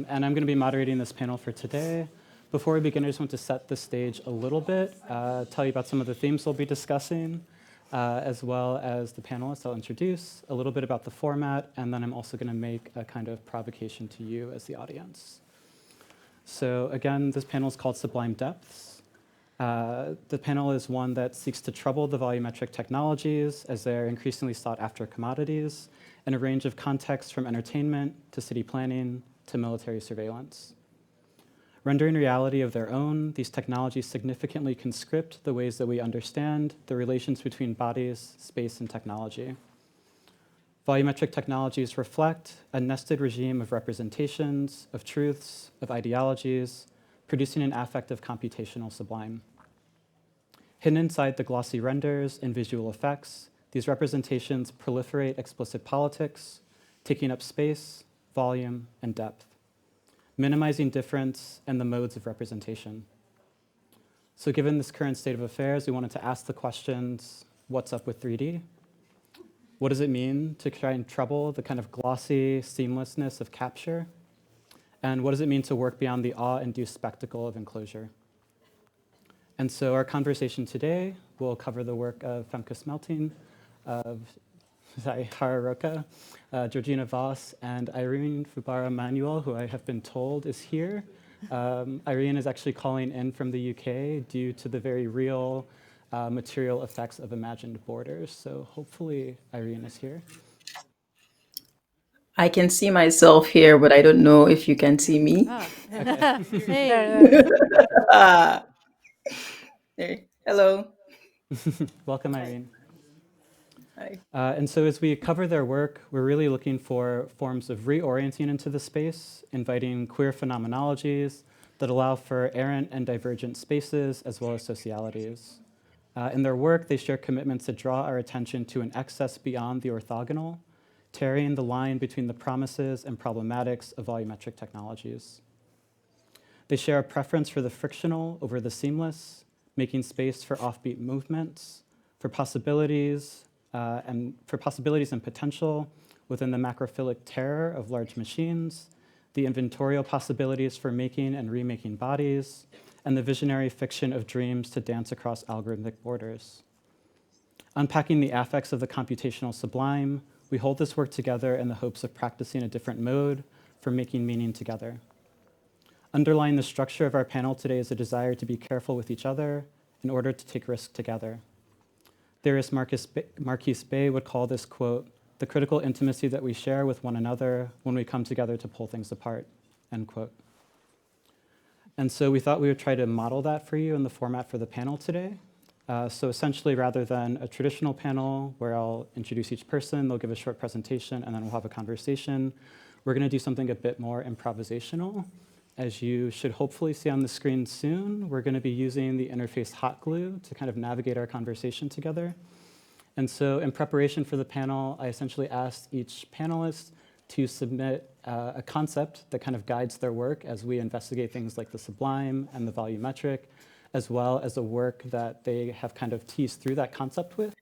And I'm going to be moderating this panel for today. Before we begin, I just want to set the stage a little bit, tell you about some of the themes we'll be discussing, as well as the panelists I'll introduce, a little bit about the format, and then I'm also going to make a kind of provocation to you as the audience. So again, this panel is called Sublime Depths. The panel is one that seeks to trouble the volumetric technologies as they're increasingly sought after commodities in a range of contexts from entertainment to city planning to military surveillance. Rendering reality of their own, these technologies significantly conscript the ways that we understand the relations between bodies, space, and technology. Volumetric technologies reflect a nested regime of representations, of truths, of ideologies, producing an affect of computational sublime. Hidden inside the glossy renders and visual effects, these representations proliferate explicit politics, taking up space, volume, and depth, minimizing difference and the modes of representation. So given this current state of affairs, we wanted to ask the questions, what's up with 3D? What does it mean to try and trouble the kind of glossy seamlessness of capture? And what does it mean to work beyond the awe-induced spectacle of enclosure? And so our conversation today will cover the work of Femke Snelting, of Jara, Rocha, Georgina, Voss, and Irene Fubara-Manuel, who I have been told is here. Irene is actually calling in from the UK due to the very real material effects of imagined borders. So hopefully Irene is here. I can see myself here, but I don't know if you can see me. Okay. Hey, hello. Welcome, Irene. Hi. And so as we cover their work, we're really looking for forms of reorienting into the space, inviting queer phenomenologies that allow for errant and divergent spaces, as well as socialities. In their work, they share commitments that draw our attention to an excess beyond the orthogonal, tarrying the line between the promises and problematics of volumetric technologies. They share a preference for the frictional over the seamless, making space for offbeat movements, for possibilities and potential within the macrophilic terror of large machines, the inventorial possibilities for making and remaking bodies, and the visionary fiction of dreams to dance across algorithmic borders. Unpacking the affects of the computational sublime, we hold this work together in the hopes of practicing a different mode for making meaning together. Underlying the structure of our panel today is a desire to be careful with each other in order to take risks together. Theorist Marquis Bay would call this, quote, the critical intimacy that we share with one another when we come together to pull things apart, end quote. And so we thought we would try to model that for you in the format for the panel today. So essentially, rather than a traditional panel where I'll introduce each person, they'll give a short presentation, and then we'll have a conversation, we're going to do something a bit more improvisational. As you should hopefully see on the screen soon, we're going to be using the interface hot glue to kind of navigate our conversation together. And so in preparation for the panel, I essentially asked each panelist to submit a concept that kind of guides their work as we investigate things like the sublime and the volumetric, as well as the work that they have kind of teased through that concept with.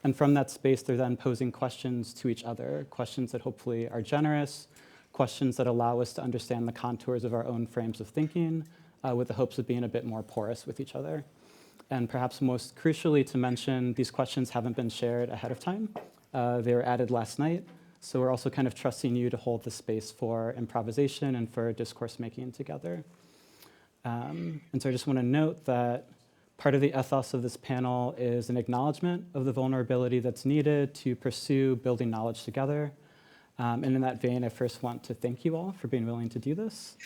And from that space, they're then posing questions to each other, questions that hopefully are generous, questions that allow us to understand the contours of our own frames of thinking with the hopes of being a bit more porous with each other. And perhaps most crucially to mention, these questions haven't been shared ahead of time. They were added last night. So we're also kind of trusting you to hold the space for improvisation and for discourse making together. And so I just want to note that part of the ethos of this panel is an acknowledgement of the vulnerability that's needed to pursue building knowledge together. And in that vein, I first want to thank you all for being willing to do this,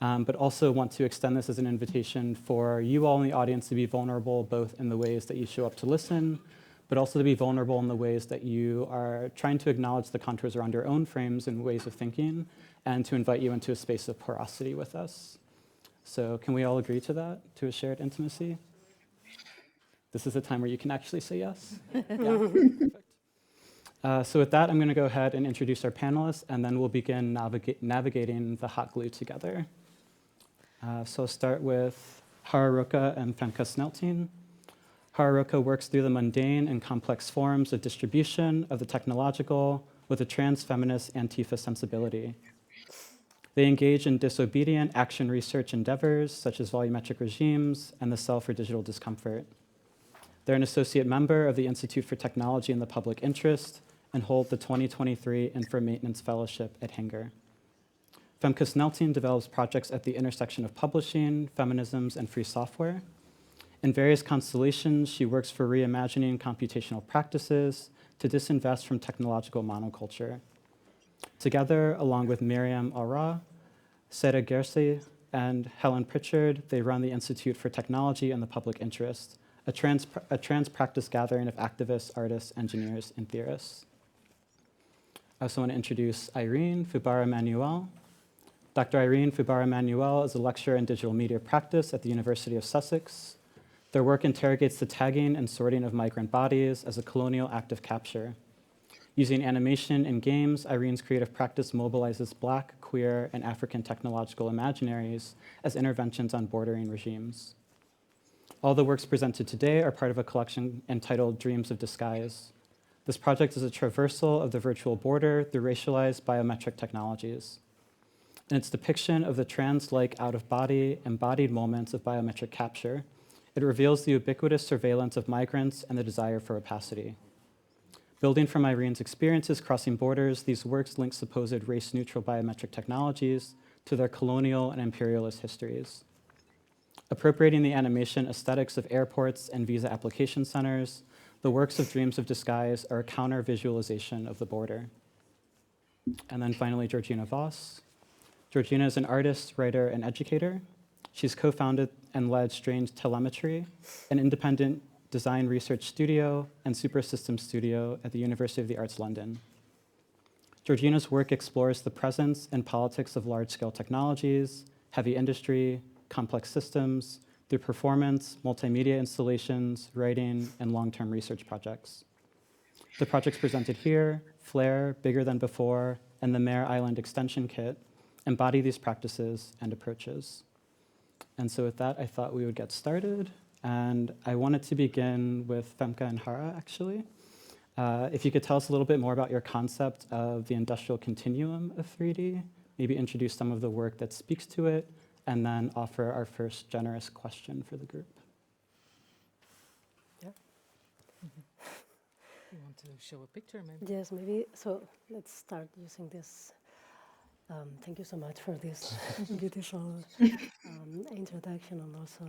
but also want to extend this as an invitation for you all in the audience to be vulnerable, both in the ways that you show up to listen, but also to be vulnerable in the ways that you are trying to acknowledge the contours around your own frames and ways of thinking, and to invite you into a space of porosity with us. So can we all agree to that, to a shared intimacy? This is a time where you can actually say yes. Yeah, perfect. So with that, I'm going to go ahead and introduce our panelists, and then we'll begin navigating the hot glue together. So I'll start with Rocha and Femke Snelting. Rocha works through the mundane and complex forms of distribution of the technological with a trans-feminist Antifa sensibility. They engage in disobedient action research endeavors, such as volumetric regimes and the cell for digital discomfort. They're an associate member of the Institute for Technology in the Public Interest and hold the 2023 Infra Maintenance Fellowship at Hanger. Femke Snelting develops projects at the intersection of publishing, feminisms, and free software. In various constellations, she works for reimagining computational practices to disinvest from technological monoculture. Together, along with Miriam Aura, Sarah Gersi, and Helen Pritchard, they run the Institute for Technology and the Public Interest, a trans practice gathering of activists, artists, engineers, and theorists. I also want to introduce Irene Fubara-Manuel. Dr. Irene Fubara-Manuel is a lecturer in digital media practice at the University of Sussex. Their work interrogates the tagging and sorting of migrant bodies as a colonial act of capture. Using animation and games, Irene's creative practice mobilizes Black, queer, and African technological imaginaries as interventions on bordering regimes. All the works presented today are part of a collection entitled Dreams of Disguise. This project is a traversal of the virtual border through racialized biometric technologies. In its depiction of the trans-like out-of-body, embodied moments of biometric capture, it reveals the ubiquitous surveillance of migrants and the desire for opacity. Building from Irene's experiences crossing borders, these works link supposed race-neutral biometric technologies to their colonial and imperialist histories. Appropriating the animation aesthetics of airports and visa application centers, the works of Dreams of Disguise are a counter-visualization of the border. And then finally, Georgina Voss. Georgina is an artist, writer, and educator. She's co-founded and led Strange Telemetry, an independent design research studio and super systems studio at the University of the Arts London. Georgina's work explores the presence and politics of large-scale technologies, heavy industry, complex systems, through performance, multimedia installations, writing, and long-term research projects. The projects presented here, Flare, Bigger Than Before, and the Mare Island Extension Kit, embody these practices and approaches. And so with that, I thought we would get started. And I wanted to begin with Femke and Jara, actually. If you could tell us a little bit more about your concept of the industrial continuum of 3D, maybe introduce some of the work that speaks to it, and then offer our first generous question for the group. Yeah. You want to show a picture, maybe? Yes, maybe. So let's start using this. Thank you so much for this beautiful introduction, and also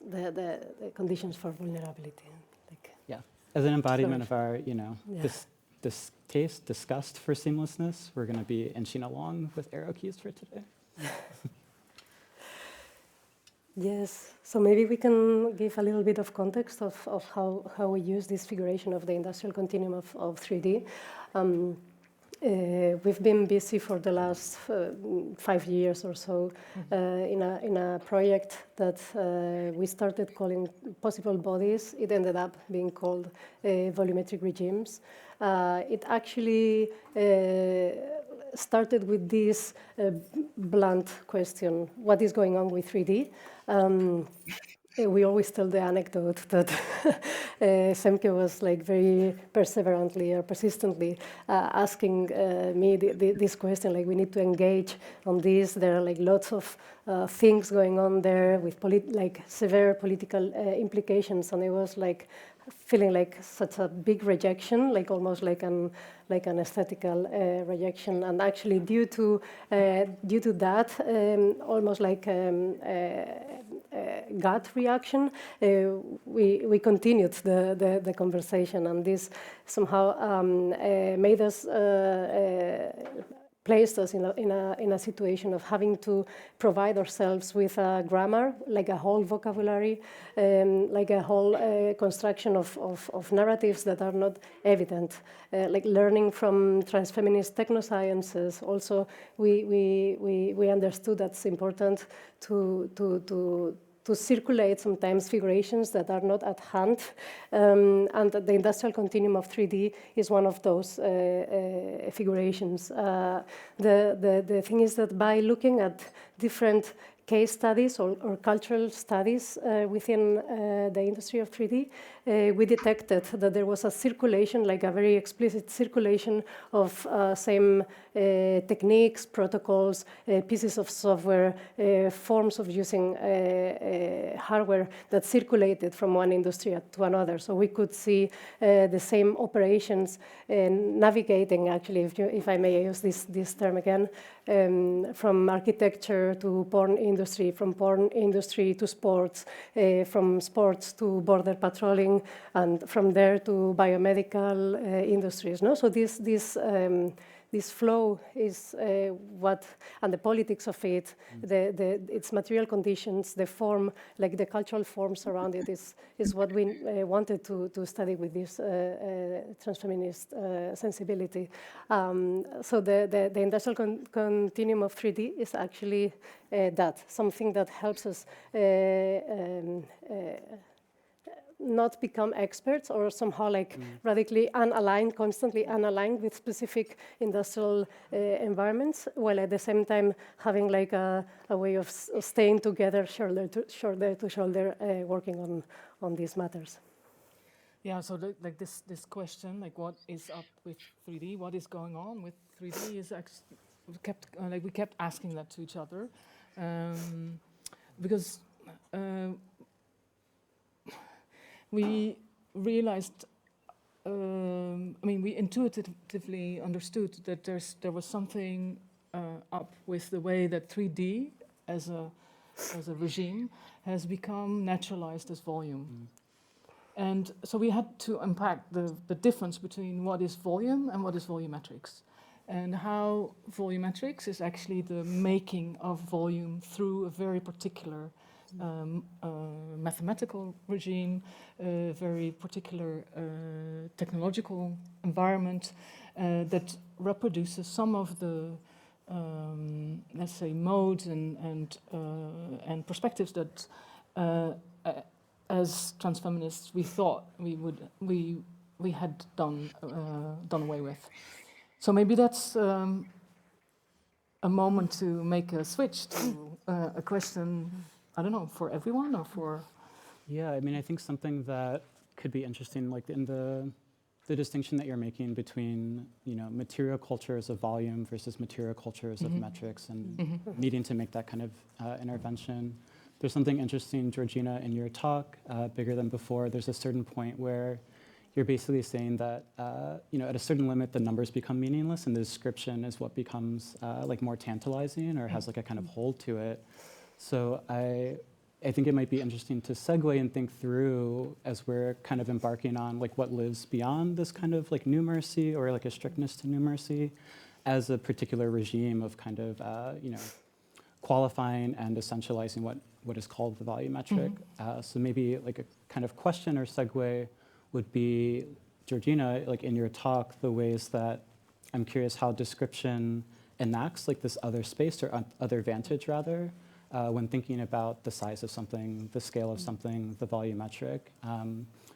the conditions for vulnerability. Like, Yeah, as an embodiment of our, Yeah. this taste, disgust for seamlessness, we're going to be inching along with arrow keys for today. Yes, so maybe we can give a little bit of context of how we use this figuration of the industrial continuum of 3D. We've been busy for the last 5 years or so in a project that we started calling possible bodies. It ended up being called volumetric regimes. It actually started with this blunt question: what is going on with 3D? We always tell the anecdote that Femke was like very perseverantly or persistently asking me this question, like we need to engage on this. There are like lots of things going on there with like severe political implications, and it was like feeling like such a big rejection, like almost like an aesthetical rejection, and actually due to that, almost like gut reaction, we continued the conversation, and this somehow made us placed us in a situation of having to provide ourselves with a grammar, like a whole vocabulary, like a whole construction of narratives that are not evident. Like learning from transfeminist technosciences, also we understood that's important to circulate sometimes figurations that are not at hand. And the industrial continuum of 3D is one of those figurations. The thing is that by looking at different case studies or cultural studies within the industry of 3D, we detected that there was a circulation, like a very explicit circulation of same techniques, protocols, pieces of software, forms of using hardware that circulated from one industry to another. So we could see the same operations navigating, actually, if I may use this term again, from architecture to porn industry, from porn industry to sports, from sports to border patrolling, and from there to biomedical industries. No? So this flow is what, and the politics of it, its material conditions, the form, like the cultural forms around it, is what we wanted to study with this transfeminist sensibility. So the industrial continuum of 3D is actually that, something that helps us not become experts or somehow like radically unaligned, constantly unaligned with specific industrial environments, while at the same time having like a way of staying together shoulder to shoulder, working on these matters. Yeah, so like this question, like what is up with 3D, what is going on with 3D, is actually we kept asking that to each other, because we realized, we intuitively understood that there was something up with the way that 3D as a regime has become naturalized as volume. And so we had to unpack the difference between what is volume and what is volumetrics, and how volumetrics is actually the making of volume through a very particular mathematical regime, very particular technological environment that reproduces some of the, let's say, modes and perspectives that, as transfeminists, we thought we had done away with. So maybe that's a moment to make a switch to a question, I don't know, for everyone or for... Yeah, I think something that could be interesting, like in the distinction that you're making between, material cultures of volume versus material cultures of metrics, and needing to make that kind of intervention. There's something interesting, Georgina, in your talk, Bigger Than Before. There's a certain point where you're basically saying that, at a certain limit, the numbers become meaningless, and the description is what becomes like more tantalizing or has like a kind of hold to it. So I think it might be interesting to segue and think through, as we're kind of embarking on like what lives beyond this kind of like numeracy or like a strictness to numeracy, as a particular regime of kind of qualifying and essentializing what is called the volumetric. So maybe like a kind of question or segue would be, Georgina, like in your talk, the ways that I'm curious how description enacts like this other space or other vantage rather, when thinking about the size of something, the scale of something, the volumetric.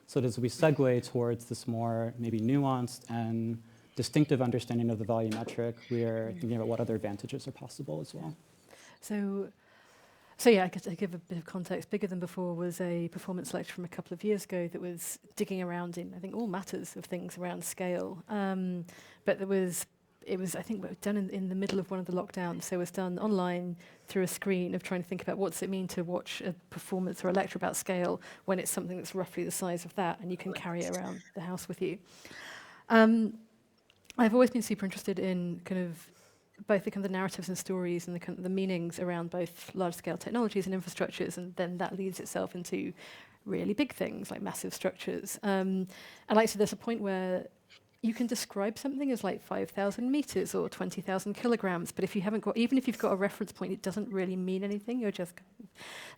So as we segue towards this more maybe nuanced and distinctive understanding of the volumetric, we are thinking about what other advantages are possible as well. So yeah, I guess I give a bit of context. Bigger Than Before was a performance lecture from a couple of years ago that was digging around in, I think, all matters of things around scale. But it was, I think, done in the middle of one of the lockdowns. So it was done online through a screen of trying to think about what does it mean to watch a performance or a lecture about scale when it's something that's roughly the size of that and you can carry it around the house with you. I've always been super interested in kind of both the kind of the narratives and stories and the kind of the meanings around both large-scale technologies and infrastructures, and then that leads itself into really big things like massive structures. And like I said, there's a point where you can describe something as like 5,000 meters or 20,000 kilograms, but if you haven't got, even if you've got a reference point, it doesn't really mean anything. You're just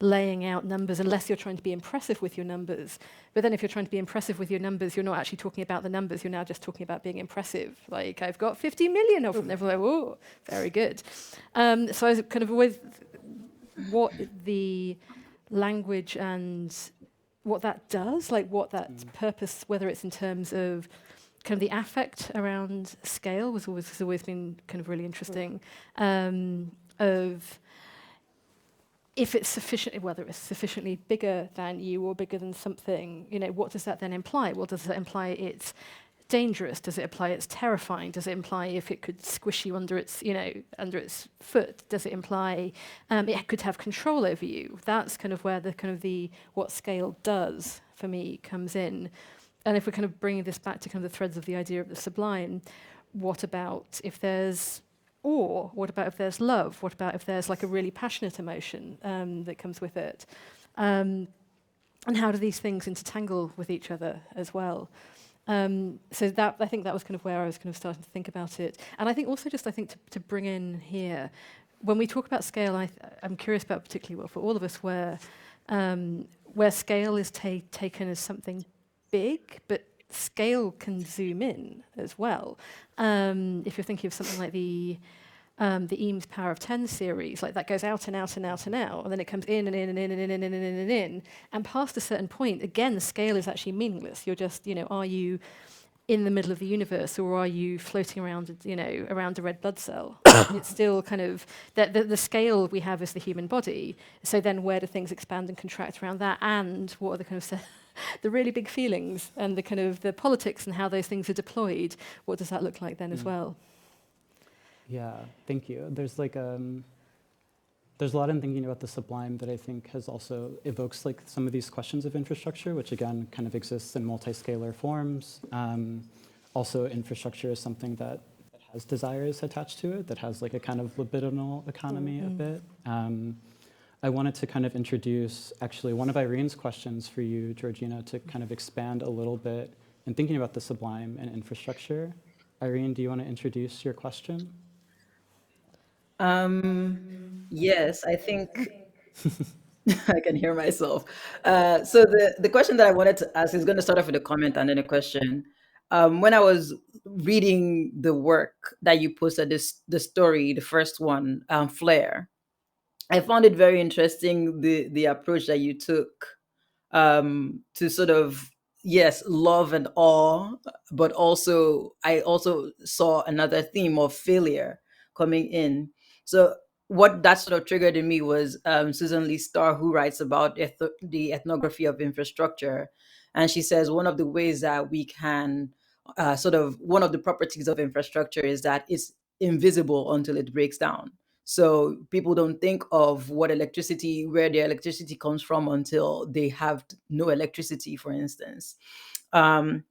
laying out numbers, unless you're trying to be impressive with your numbers. But then if you're trying to be impressive with your numbers, you're not actually talking about the numbers, you're now just talking about being impressive. Like, I've got 50 million of them. Everyone's like, whoa, very good. So I was kind of with what the language and what that does, like what that purpose, whether it's in terms of kind of the affect around scale has always been kind of really interesting. Of if it's sufficient, whether it's sufficiently bigger than you or bigger than something, you know, what does that then imply? Well, does that imply it's dangerous? Does it imply it's terrifying? Does it imply if it could squish you under its, you know, under its foot? Does it imply it could have control over you? That's kind of where the kind of the what scale does for me comes in. And if we're kind of bringing this back to kind of the threads of the idea of the sublime, what about if there's awe? What about if there's love? What about if there's like a really passionate emotion that comes with it? And how do these things intertangle with each other as well? So that, I think that was kind of where I was kind of starting to think about it. And I think also just, I think to bring in here, when we talk about scale, I'm curious about particularly, well, for all of us, where scale is taken as something big, but scale can zoom in as well. If you're thinking of something like the Eames Power of 10 series, like that goes out and out and out and out, and then it comes in and in and in and in and in and in and in, and past a certain point, again, the scale is actually meaningless. You're just, you know, are you in the middle of the universe, or are you floating around, you know, around a red blood cell? It's still kind of the scale we have is the human body. So then, where do things expand and contract around that? And what are the kind of the really big feelings and the kind of the politics and how those things are deployed? What does that look like then as well? Yeah, thank you. There's like there's a lot in thinking about the sublime that I think has also evokes like some of these questions of infrastructure, which again kind of exists in multi-scalar forms. Also, infrastructure is something that has desires attached to it, that has like a kind of libidinal economy a bit. I wanted to kind of introduce actually one of Irene's questions for you, Georgina, to kind of expand a little bit in thinking about the sublime and infrastructure. Irene, do you want to introduce your question? Yes, I think I can hear myself. So the question that I wanted to ask is going to start off with a comment and then a question. When I was reading the work that you posted, the story, the first one, Flare, I found it very interesting, the approach that you took to sort of, yes, love and awe, but also I also saw another theme of failure coming in. So what that sort of triggered in me was Susan Lee Starr, who writes about the ethnography of infrastructure, and she says one of the ways that we can one of the properties of infrastructure is that it's invisible until it breaks down. So people don't think of where their electricity comes from until they have no electricity, for instance. So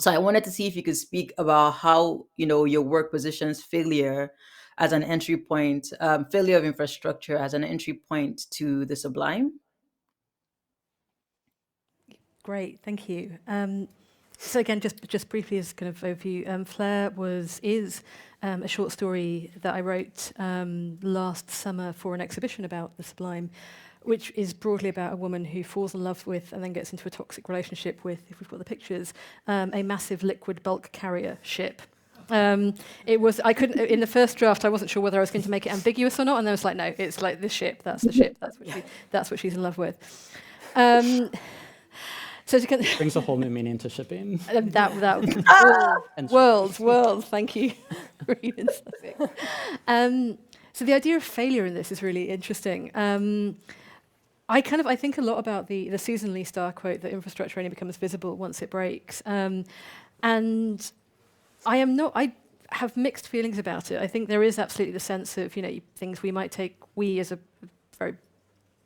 I wanted to see if you could speak about how, you know, your work positions failure as an entry point, failure of infrastructure as an entry point to the sublime. Great, thank you. So again, just briefly as kind of overview, Flare is a short story that I wrote last summer for an exhibition about the sublime, which is broadly about a woman who falls in love with and then gets into a toxic relationship with, if we've got the pictures, a massive liquid bulk carrier ship. I couldn't, in the first draft, I wasn't sure whether I was going to make it ambiguous or not, and I was like, no, it's like this ship, that's the ship, that's what she's in love with. So it brings a whole new meaning to shipping. Worlds, thank you. Really interesting. So the idea of failure in this is really interesting. I think a lot about the Susan Lee Starr quote that infrastructure only becomes visible once it breaks. And I have mixed feelings about it. I think there is absolutely the sense of, you know, things we might take, we as a very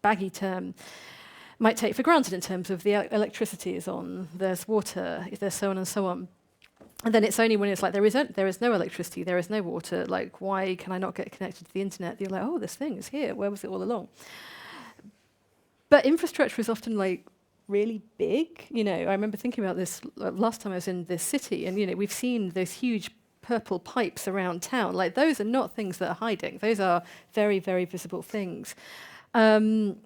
baggy term, might take for granted in terms of the electricity is on, there's water, there's so on and so on. And then it's only when it's like there is no electricity, there is no water, like why can I not get connected to the internet? You're like, oh, this thing is here, where was it all along? But infrastructure is often like really big. You know, I remember thinking about this last time I was in this city, and you know, we've seen those huge purple pipes around town. Like those are not things that are hiding. Those are very, very visible things. And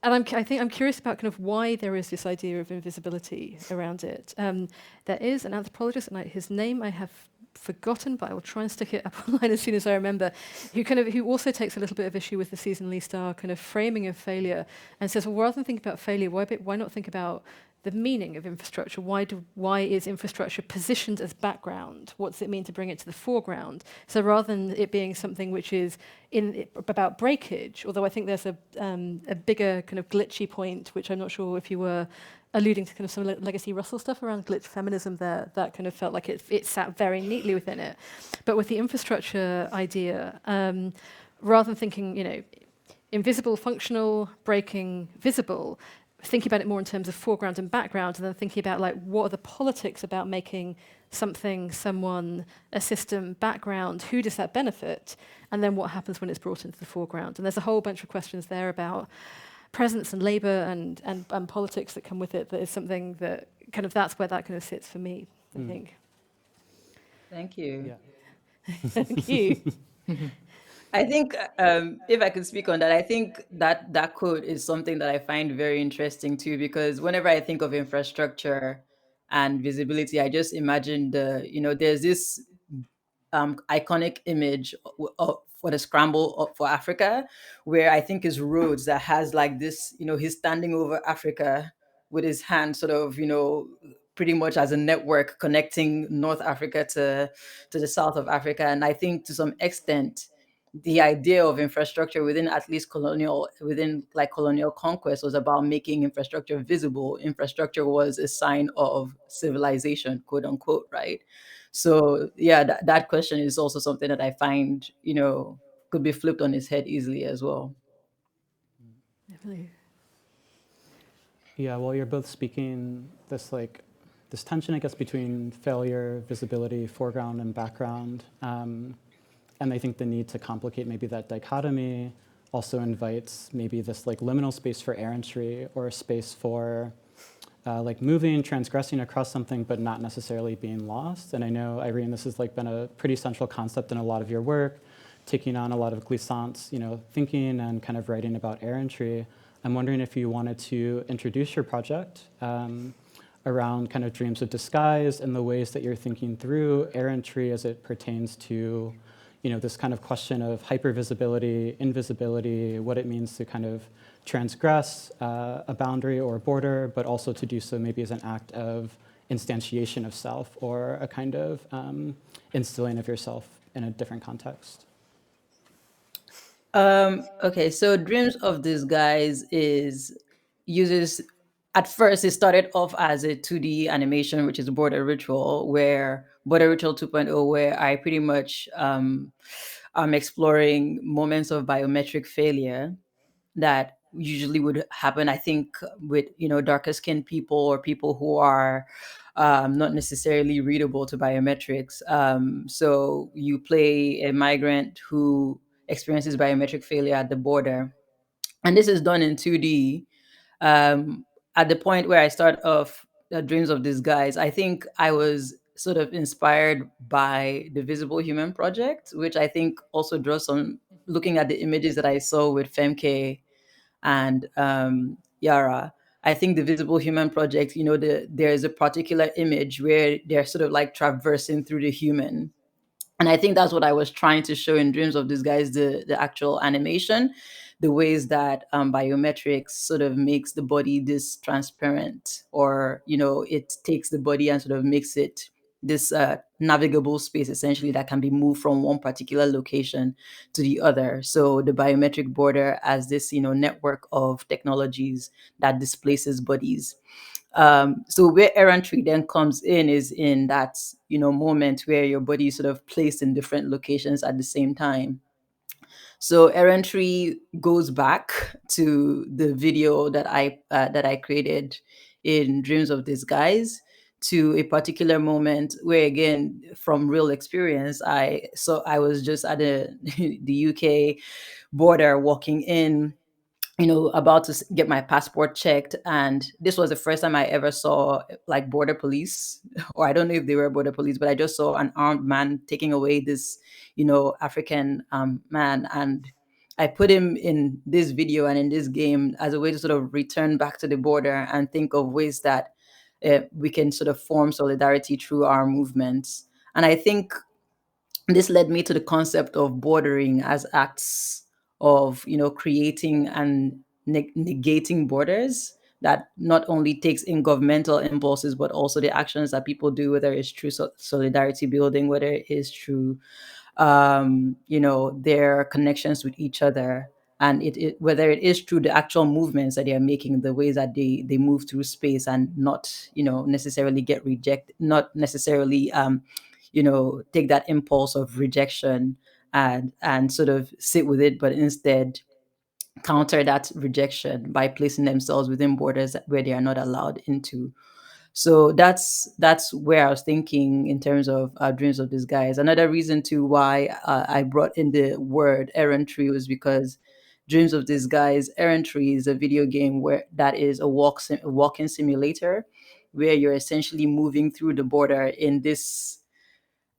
I think I'm curious about kind of why there is this idea of invisibility around it. There is an anthropologist, and his name I have forgotten, but I will try and stick it up online as soon as I remember, who also takes a little bit of issue with the seasonally star kind of framing of failure, and says, well, rather than think about failure, why not think about the meaning of infrastructure? Why is infrastructure positioned as background? What does it mean to bring it to the foreground? So rather than it being something which is about breakage, although I think there's a bigger kind of glitchy point, which I'm not sure if you were alluding to kind of some legacy Russell stuff around glitch feminism there, that kind of felt like it sat very neatly within it. But with the infrastructure idea, rather than thinking, you know, invisible, functional, breaking, visible, thinking about it more in terms of foreground and background, and then thinking about like what are the politics about making something, someone, a system background, who does that benefit, and then what happens when it's brought into the foreground. And there's a whole bunch of questions there about presence and labor and politics that come with it, that is something that kind of, that's where that kind of sits for me, I think. Thank you. Yeah. Thank you. I think if I could speak on that, I think that quote is something that I find very interesting too, because whenever I think of infrastructure and visibility, I just imagine there's this iconic image for the scramble for Africa, where I think is Rhodes that has like this, he's standing over Africa with his hand sort of, pretty much as a network connecting North Africa to the south of Africa. And I think to some extent, the idea of infrastructure within at least colonial conquest was about making infrastructure visible. Infrastructure was a sign of civilization, quote unquote, right? So yeah, that question is also something that I find, could be flipped on its head easily as well. Definitely. Yeah, well, you're both speaking this tension, I guess, between failure, visibility, foreground, and background. And I think the need to complicate maybe that dichotomy also invites maybe this like liminal space for errantry, or a space for like moving, transgressing across something, but not necessarily being lost. And I know, Irene, this has like been a pretty central concept in a lot of your work, taking on a lot of glissance, thinking and kind of writing about errantry. I'm wondering if you wanted to introduce your project around kind of dreams of disguise and the ways that you're thinking through errantry as it pertains to this kind of question of hypervisibility, invisibility, what it means to kind of transgress a boundary or a border, but also to do so maybe as an act of instantiation of self, or a kind of instilling of yourself in a different context. Okay, so Dreams of Disguise uses, at first it started off as a 2D animation, which is Border Ritual, Border Ritual 2.0, where I pretty much am exploring moments of biometric failure that usually would happen, I think, with darker skinned people, or people who are not necessarily readable to biometrics. So you play a migrant who experiences biometric failure at the border, and this is done in 2D. At the point where I start off Dreams of Disguise, I think I was sort of inspired by the Visible Human Project, which I think also draws on looking at the images that I saw with Femke and Jara. I think the Visible Human Project, there's a particular image where they're sort of like traversing through the human. And I think that's what I was trying to show in Dreams of Disguise, the actual animation, the ways that biometrics sort of makes the body this transparent, or, it takes the body and sort of makes it this navigable space, essentially, that can be moved from one particular location to the other. So the biometric border as this, network of technologies that displaces bodies. So where errantry then comes in is in that, moment where your body is sort of placed in different locations at the same time. So errantry goes back to the video that I created in Dreams of Disguise, to a particular moment where, again, from real experience, I was just at the UK border walking in, about to get my passport checked, and this was the first time I ever saw like border police, or I don't know if they were border police, but I just saw an armed man taking away this, African man, and I put him in this video and in this game as a way to sort of return back to the border and think of ways that we can sort of form solidarity through our movements. And I think this led me to the concept of bordering as acts of creating and negating borders that not only takes in governmental impulses but also the actions that people do, whether it's through solidarity building, whether it is through their connections with each other, and whether it is through the actual movements that they are making, the ways that they move through space and not necessarily get rejected, not necessarily take that impulse of rejection and sort of sit with it, but instead counter that rejection by placing themselves within borders where they are not allowed into. So that's where I was thinking in terms of Dreams of Disguise. Another reason to why I brought in the word errantry was because Dreams of Disguise errantry is a video game where that is a walking simulator where you're essentially moving through the border in this,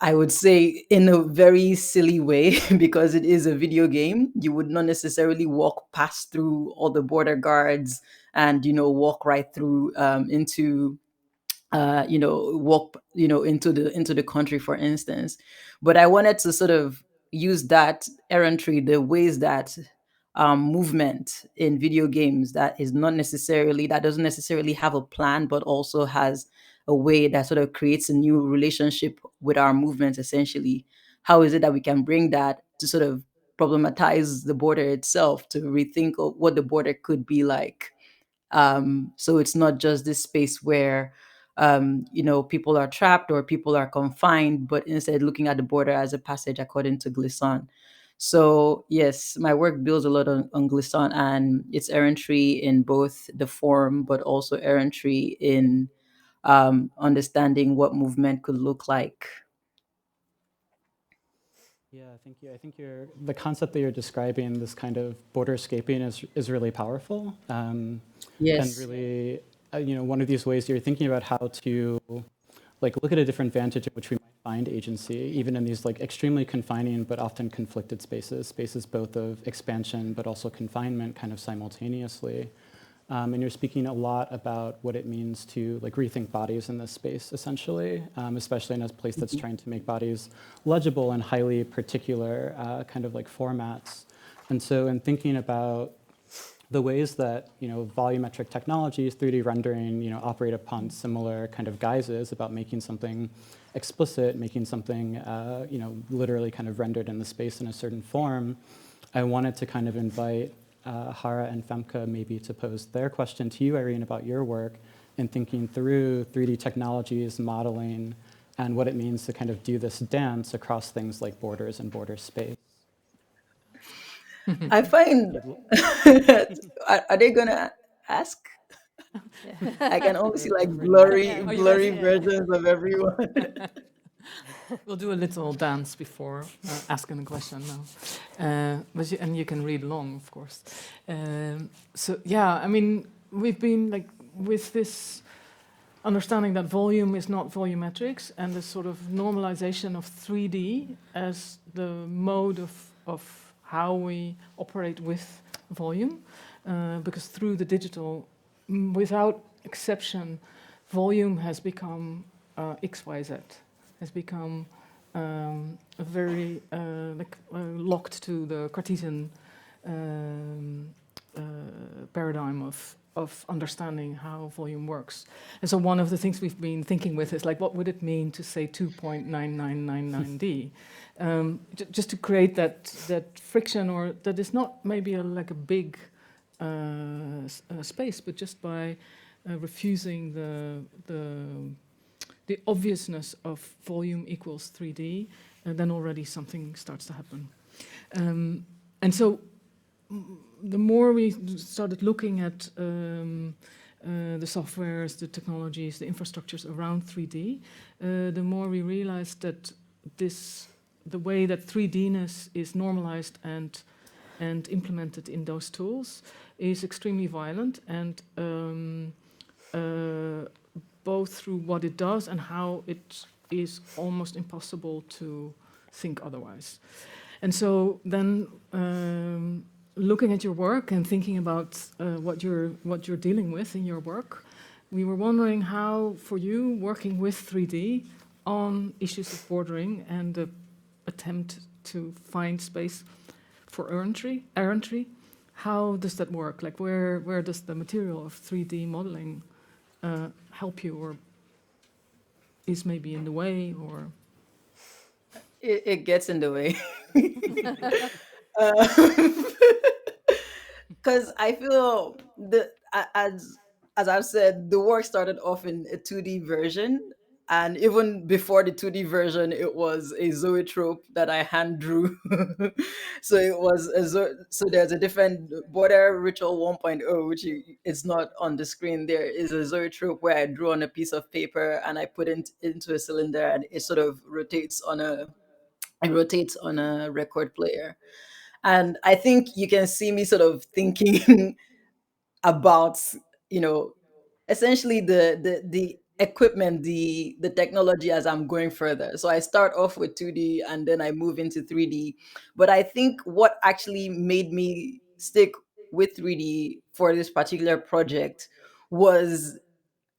I would say, in a very silly way, because it is a video game. You would not necessarily walk past through all the border guards and walk right through into walk into the country, for instance. But I wanted to sort of use that errantry, the ways that movement in video games that doesn't necessarily have a plan, but also has a way that sort of creates a new relationship with our movement. Essentially, how is it that we can bring that to sort of problematize the border itself, to rethink of what the border could be like, so it's not just this space where people are trapped or people are confined, but instead looking at the border as a passage, according to Glisson. So yes, my work builds a lot on Glisson and its errantry in both the form, but also errantry in understanding what movement could look like. Yeah, thank you. I think the concept that you're describing, this kind of borderscaping, is really powerful. And Yes. really, one of these ways you're thinking about how to look at a different vantage in which we might find agency, even in these extremely confining but often conflicted spaces both of expansion but also confinement kind of simultaneously. And you're speaking a lot about what it means to rethink bodies in this space, essentially, especially in a place that's trying to make bodies legible in highly particular kind of formats. And so in thinking about the ways that volumetric technologies, 3D rendering, operate upon similar kind of guises about making something explicit, making something literally kind of rendered in the space in a certain form, I wanted to kind of invite Jara and Femke maybe to pose their question to you, Irene, about your work in thinking through 3D technologies, modeling, and what it means to kind of do this dance across things like borders and border space. I find are they gonna ask? I can only see blurry versions of everyone. We'll do a little dance before asking a question now. And you can read along, of course. So yeah, I mean, we've been with this understanding that volume is not volumetrics, and the sort of normalization of 3D as the mode of how we operate with volume, because through the digital, without exception, volume has become XYZ, has become very locked to the Cartesian paradigm of understanding how volume works. And so one of the things we've been thinking with is what would it mean to say 2.9999D? Just to create that friction, or that is not maybe a big space, but just by refusing the obviousness of volume equals 3D, then already something starts to happen. And so the more we started looking at the softwares, the technologies, the infrastructures around 3D, the more we realized that the way that 3Dness is normalized and and implemented in those tools is extremely violent, and both through what it does and how it is almost impossible to think otherwise. And so then looking at your work and thinking about what you're dealing with in your work, we were wondering how, for you, working with 3D on issues of bordering and the attempt to find space for errantry, how does that work? Like, where does the material of 3D modeling help you, or is maybe in the way, or? It gets in the way. Because I feel as I've said, the work started off in a 2D version, and even before the 2D version, it was a zoetrope that I hand drew. So it was so there's a different border ritual 1.0, which it's not on the screen. There is a zoetrope where I drew on a piece of paper and I put it into a cylinder, and it sort of rotates on a record player. And I think you can see me sort of thinking about, you know, essentially the equipment, the technology as I'm going further. So I start off with 2D and then I move into 3D. But I think what actually made me stick with 3D for this particular project was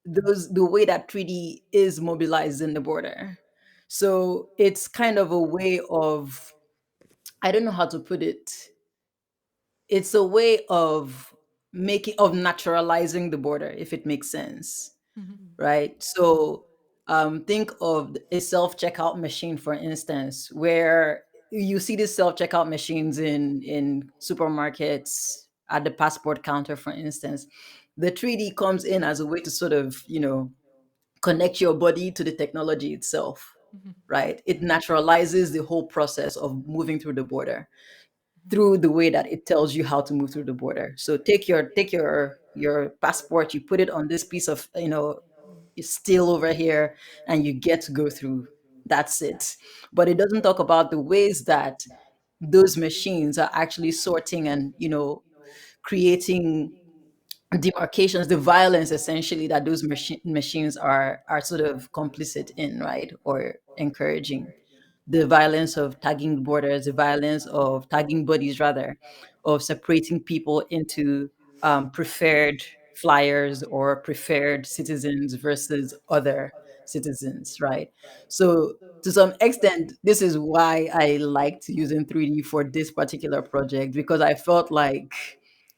the way that 3D is mobilized in the border. So it's kind of a way of, I don't know how to put it. It's a way of naturalizing the border, if it makes sense, right? So think of a self-checkout machine, for instance, where you see these self-checkout machines in supermarkets at the passport counter, for instance. The 3D comes in as a way to sort of, connect your body to the technology itself, right? It naturalizes the whole process of moving through the border through the way that it tells you how to move through the border. So take your passport, you put it on this piece of, steel over here, and you get to go through. That's it. But it doesn't talk about the ways that those machines are actually sorting and, creating demarcations, the violence essentially that those machines are sort of complicit in, right? Or encouraging the violence of tagging borders, the violence of tagging bodies, rather, of separating people into preferred flyers or preferred citizens versus other citizens, right? So, to some extent, this is why I liked using 3D for this particular project, because I felt like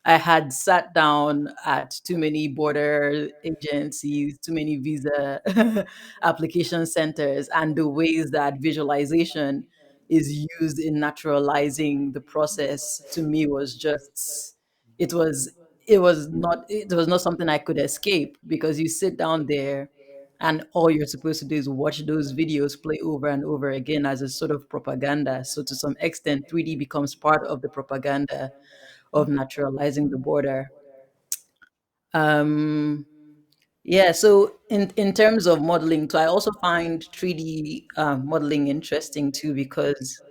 I had sat down at too many border agencies, too many visa application centers, and the ways that visualization is used in naturalizing the process to me was just, it was it was not something I could escape, because you sit down there and all you're supposed to do is watch those videos play over and over again as a sort of propaganda. So to some extent, 3D becomes part of the propaganda of naturalizing the border. Um, yeah, so in terms of modeling, so I also find 3D modeling interesting too, because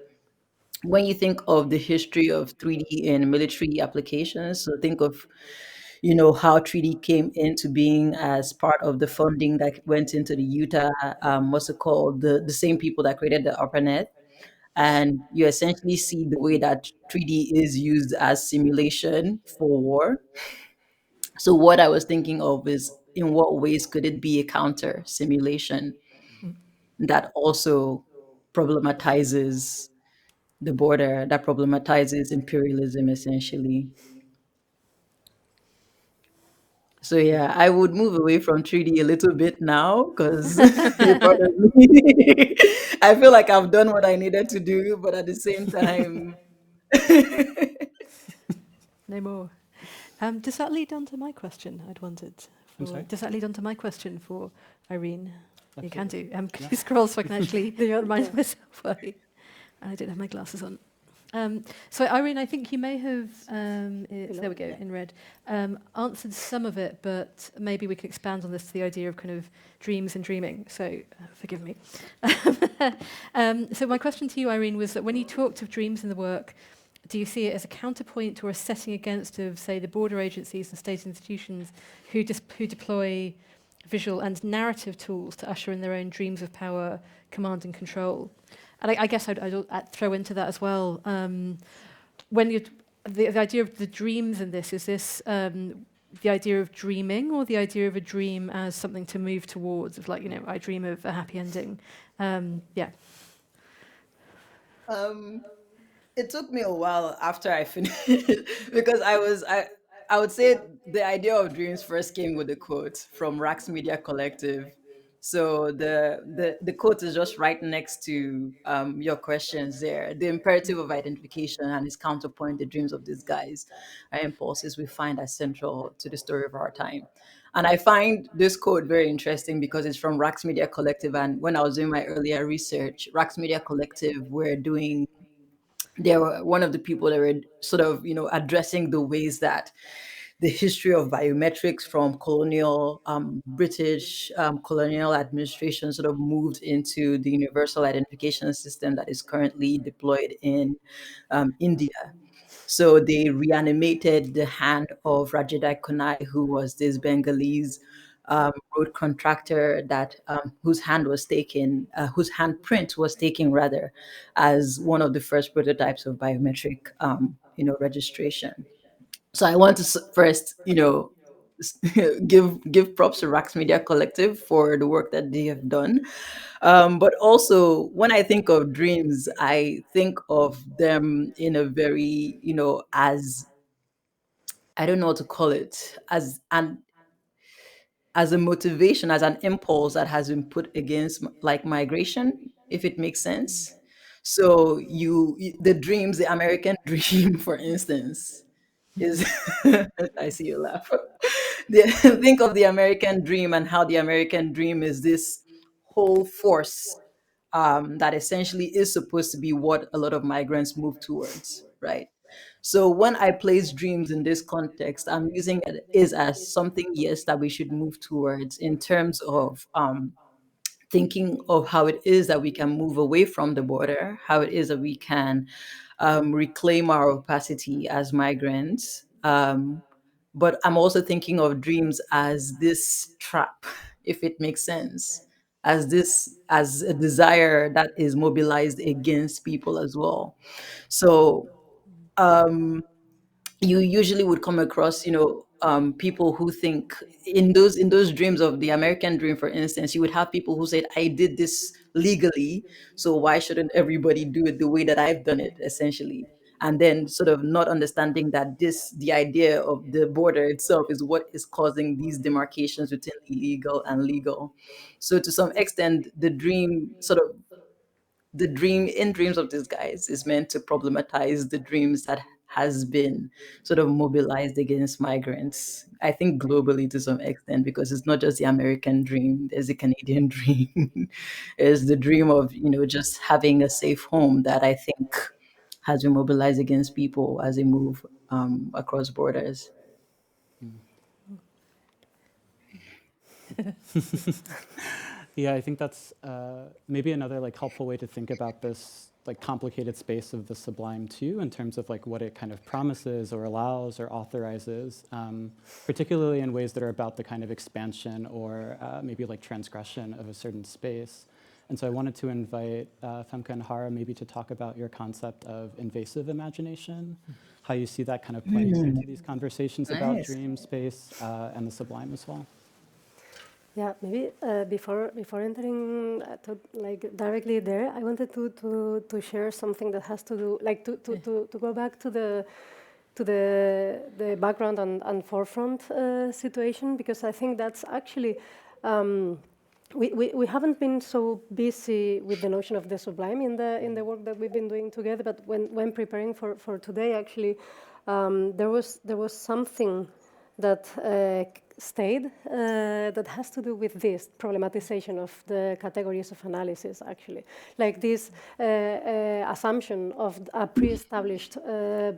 when you think of the history of 3D in military applications, so think of, how 3D came into being as part of the funding that went into the Utah, what's it called, the same people that created the ARPANET. And you essentially see the way that 3D is used as simulation for war. So what I was thinking of is, in what ways could it be a counter simulation that also problematizes the border, that problematizes imperialism essentially. So yeah, I would move away from 3D a little bit now, because I feel like I've done what I needed to do, but at the same time, No more. Does that lead on to my question? I'd wanted. I'm sorry? Does that lead on to my question for Irene? You can do. Could Yeah. you scroll so I can actually remind myself why I don't have my glasses on. So Irene, I think you may have, there we go, in red, answered some of it, but maybe we could expand on this to the idea of kind of dreams and dreaming. So forgive me. So my question to you, Irene, was that when you talked of dreams in the work, do you see it as a counterpoint or a setting against of, say, the border agencies and state institutions who deploy visual and narrative tools to usher in their own dreams of power, command and control? And I guess I'd throw into that as well. When the idea of the dreams in this, is this the idea of dreaming or the idea of a dream as something to move towards, of like, I dream of a happy ending? Yeah. It took me a while after I finished because I would say the idea of dreams first came with a quote from Rax Media Collective. So the quote is just right next to your questions there. The imperative of identification and its counterpoint, the dreams of these guys, are impulses we find as central to the story of our time. And I find this quote very interesting because it's from Rax Media Collective. And when I was doing my earlier research, Rax Media Collective were doing they were one of the people that were sort of addressing the ways that the history of biometrics from colonial British colonial administration sort of moved into the universal identification system that is currently deployed in India. So they reanimated the hand of Rajendra Kunai, who was this Bengalese road contractor that whose hand was taken, whose handprint was taken rather, as one of the first prototypes of biometric, registration. So I want to first, give props to Rax Media Collective for the work that they have done. But also, when I think of dreams, I think of them in a very, as I don't know what to call it, as a motivation, as an impulse that has been put against like migration, if it makes sense. So the dreams, the American dream, for instance, is I see you laugh. Think of the American dream and how the American dream is this whole force that essentially is supposed to be what a lot of migrants move towards, right? So when I place dreams in this context, I'm using it is as something, yes, that we should move towards in terms of thinking of how it is that we can move away from the border, how it is that we can reclaim our opacity as migrants. But I'm also thinking of dreams as this trap, if it makes sense, as a desire that is mobilized against people as well. So um, you usually would come across people who think in those dreams of the American dream, for instance, you would have people who said, I did this legally, so why shouldn't everybody do it the way that I've done it, essentially? And then sort of not understanding that the idea of the border itself is what is causing these demarcations between illegal and legal. So to some extent, the dream in dreams of these guys is meant to problematize the dreams that has been sort of mobilized against migrants, I think globally to some extent, because it's not just the American dream, there's the Canadian dream. There's the dream of just having a safe home that I think has been mobilized against people as they move across borders. Yeah, I think that's maybe another like helpful way to think about this like complicated space of the sublime too, in terms of like what it kind of promises or allows or authorizes, particularly in ways that are about the kind of expansion or maybe like transgression of a certain space. And so I wanted to invite Femke and Jara maybe to talk about your concept of invasive imagination, how you see that kind of playing into these conversations about Nice. dream space and the sublime as well. Yeah, maybe before entering like directly there, I wanted to share something that has to do like to go back to the background and forefront situation, because I think that's actually we haven't been so busy with the notion of the sublime in the work that we've been doing together, but when preparing for today, actually there was something that stayed that has to do with this problematization of the categories of analysis, actually. Like this assumption of a pre-established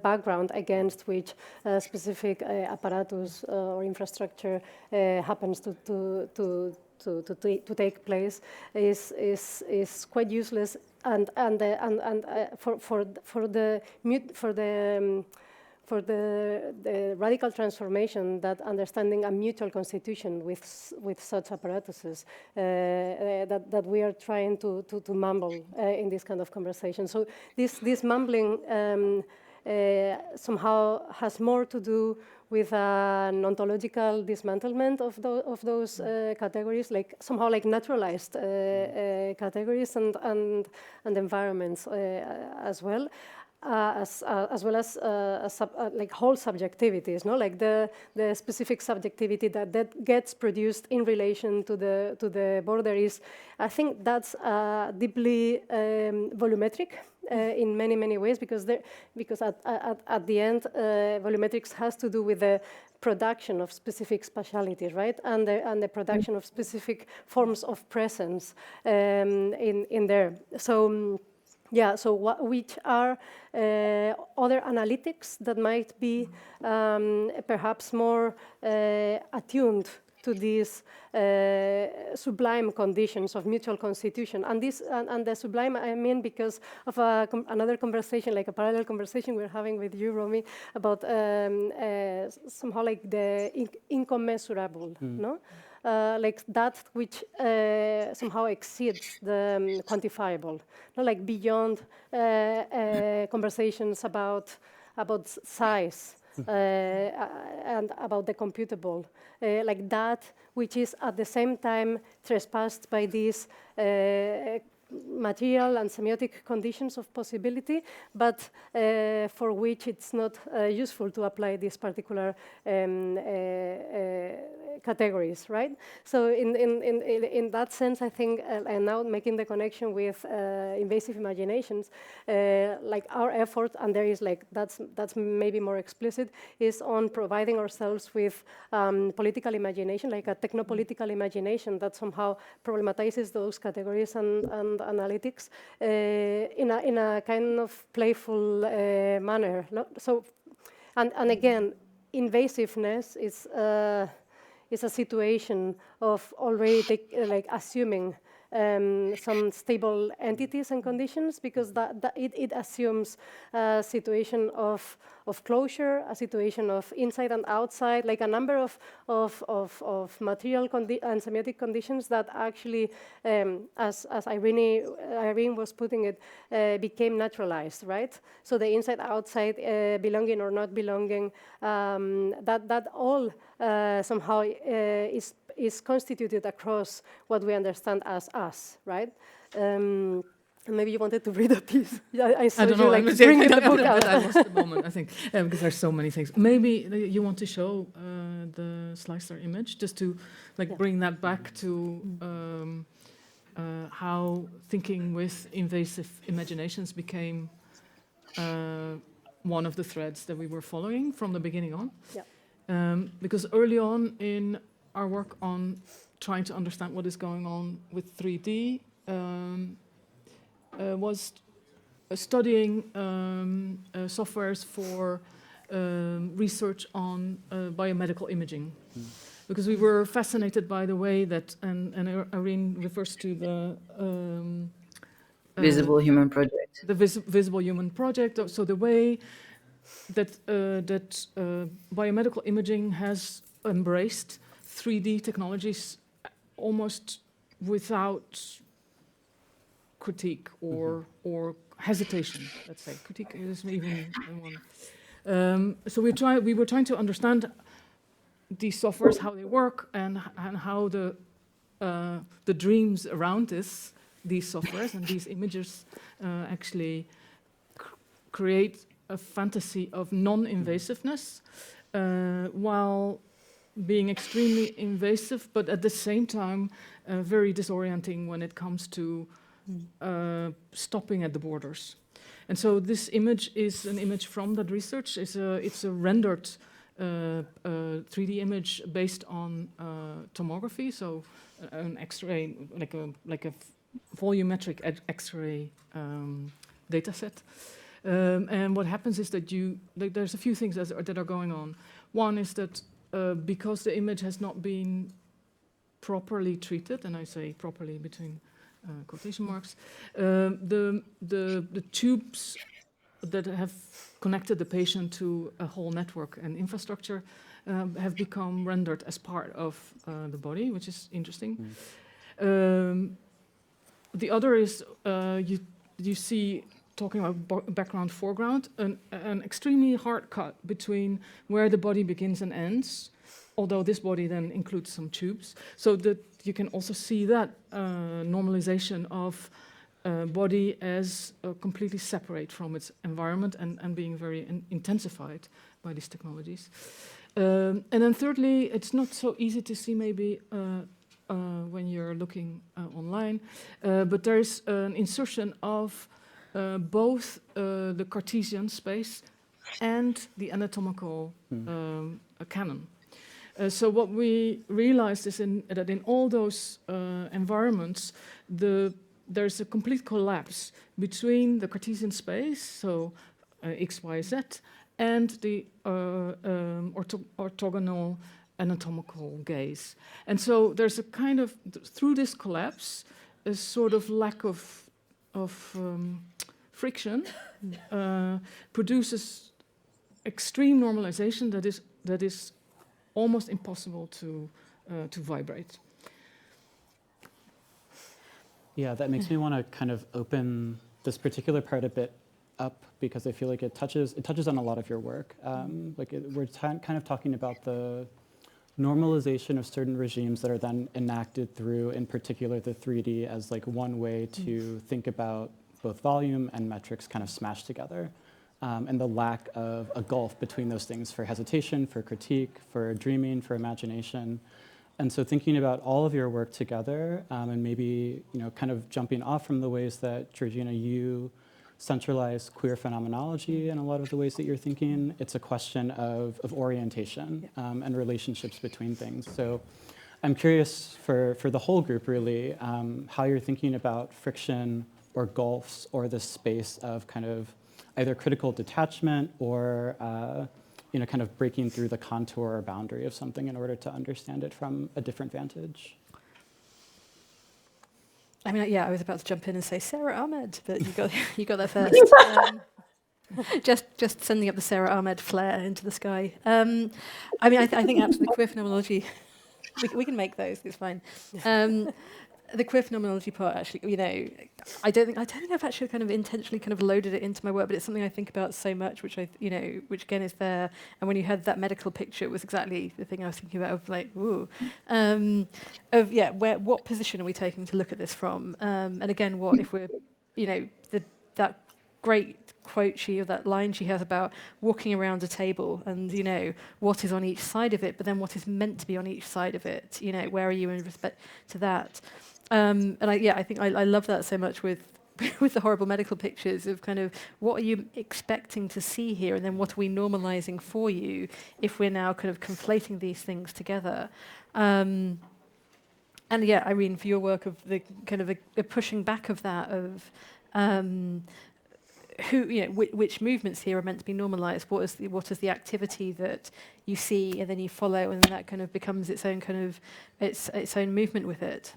background against which specific apparatus or infrastructure happens to to take place is quite useless, and for the radical transformation that understanding a mutual constitution with such apparatuses that we are trying to mumble in this kind of conversation. So this mumbling somehow has more to do with an ontological dismantlement of those categories, like somehow like naturalized categories and environments as well. As well as like whole subjectivities, no, like the specific subjectivity that gets produced in relation to the border is, I think that's deeply volumetric in many ways, because at the end volumetrics has to do with the production of specific spatialities, right, and the production of specific forms of presence in there. So. Yeah, so which are other analytics that might be perhaps more attuned to these sublime conditions of mutual constitution, and the sublime, I mean, because of another conversation, like a parallel conversation we're having with you, Romi, about somehow like the incommensurable, no? Like that which somehow exceeds the quantifiable, not like beyond conversations about size and about the computable, like that which is at the same time trespassed by these material and semiotic conditions of possibility, but for which it's not useful to apply these particular categories, right? So in that sense, I think, and now making the connection with invasive imaginations, like our effort, and there is like, that's maybe more explicit, is on providing ourselves with political imagination, like a technopolitical imagination that somehow problematizes those categories and analytics in a kind of playful manner. No? So, and again, invasiveness is a situation of already like assuming some stable entities and conditions, because it assumes a situation of closure, a situation of inside and outside, like a number of material and semiotic conditions that actually, as Irene was putting it, became naturalized, right? So the inside-outside, belonging or not belonging, that all somehow is constituted across what we understand as us, right? Maybe you wanted to read a piece. I saw you like bringing the book out. I lost the moment, I think, because there's so many things. Maybe you want to show the slicer image, just to like bring that back to how thinking with invasive imaginations became one of the threads that we were following from the beginning on. Yeah. Because early on in our work on trying to understand what is going on with 3D was studying softwares for research on biomedical imaging. Because we were fascinated by the way that, and Irene refers to the Visible Human Project. The Visible Human Project. So the way that biomedical imaging has embraced 3D technologies almost without critique or hesitation. Let's say critique is even one. So we were trying to understand these softwares, how they work, and how the dreams around these softwares and these images actually create a fantasy of non-invasiveness while being extremely invasive, but at the same time very disorienting when it comes to stopping at the borders. And so this image is an image from that research. It's a rendered 3D image based on tomography, so an X-ray, like a volumetric X-ray data set. And what happens is that there's a few things that are going on. One is that because the image has not been properly treated, and I say properly between quotation marks, the tubes that have connected the patient to a whole network and infrastructure have become rendered as part of the body, which is interesting. The other is you see, talking about background, foreground, an extremely hard cut between where the body begins and ends, although this body then includes some tubes. So that you can also see that normalization of body as completely separate from its environment and being very intensified by these technologies. And then thirdly, it's not so easy to see maybe when you're looking online, but there's an insertion of both the Cartesian space and the anatomical canon. So what we realized is that in all those environments, there's a complete collapse between the Cartesian space, so X, Y, Z, and the orthogonal anatomical gaze. And so there's a kind of, through this collapse, a sort of lack of friction produces extreme normalization that is almost impossible to vibrate. Yeah, that makes me want to kind of open this particular part a bit up, because I feel like it touches on a lot of your work. We're kind of talking about the normalization of certain regimes that are then enacted through, in particular, the 3D as like one way to think about both volume and metrics kind of smashed together, and the lack of a gulf between those things for hesitation, for critique, for dreaming, for imagination. And so thinking about all of your work together, and maybe kind of jumping off from the ways that, Georgina, you centralize queer phenomenology in a lot of the ways that you're thinking, it's a question of orientation and relationships between things. So I'm curious for the whole group, really, how you're thinking about friction or gulfs or the space of kind of either critical detachment or kind of breaking through the contour or boundary of something in order to understand it from a different vantage. I mean, yeah, I was about to jump in and say Sarah Ahmed, but you got there first. Just sending up the Sarah Ahmed flare into the sky. I mean, I think actually the queer phenomenology, we can make those. It's fine. The queer phenomenology part, actually, I don't think I've actually kind of intentionally kind of loaded it into my work, but it's something I think about so much, which which again is there. And when you had that medical picture, it was exactly the thing I was thinking about of like, ooh, what position are we taking to look at this from? And again, what if we're, that great quote that line she has about walking around a table and what is on each side of it, but then what is meant to be on each side of it. Where are you in respect to that? And I think I love that so much with the horrible medical pictures of kind of what are you expecting to see here, and then what are we normalizing for you if we're now kind of conflating these things together. And yeah, Irene, for your work of the kind of a pushing back of that of which movements here are meant to be normalized, what is the activity that you see and then you follow, and then that kind of becomes its own kind of its own movement with it.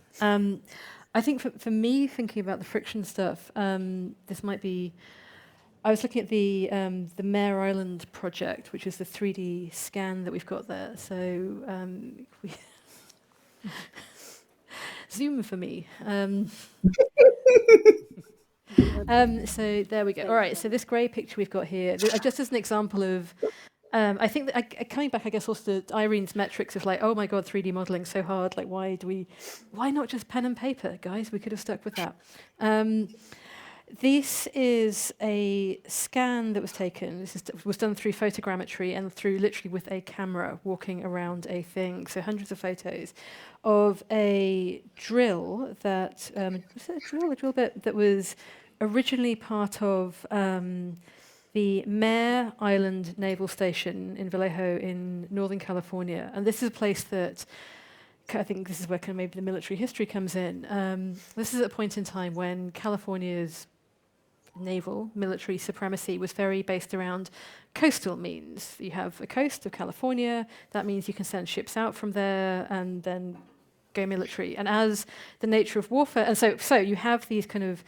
I think for me, thinking about the friction stuff, this might be. I was looking at the Mare Island project, which is the 3D scan that we've got there. So zoom for me. So there we go. All right, so this grey picture we've got here, just as an example of, I think that coming back, I guess, also to Irene's metrics of like, oh my God, 3D modeling so hard. Like, why not just pen and paper, guys? We could have stuck with that. This is a scan that was taken. This was done through photogrammetry and through literally with a camera walking around a thing. So hundreds of photos of a drill that, was it a drill bit that was originally part of the Mare Island Naval Station in Vallejo in Northern California. And this is a place that, I think this is where kind of maybe the military history comes in. This is at a point in time when California's naval military supremacy was very based around coastal means. You have a coast of California, that means you can send ships out from there, and then go military. And as the nature of warfare, and so you have these kind of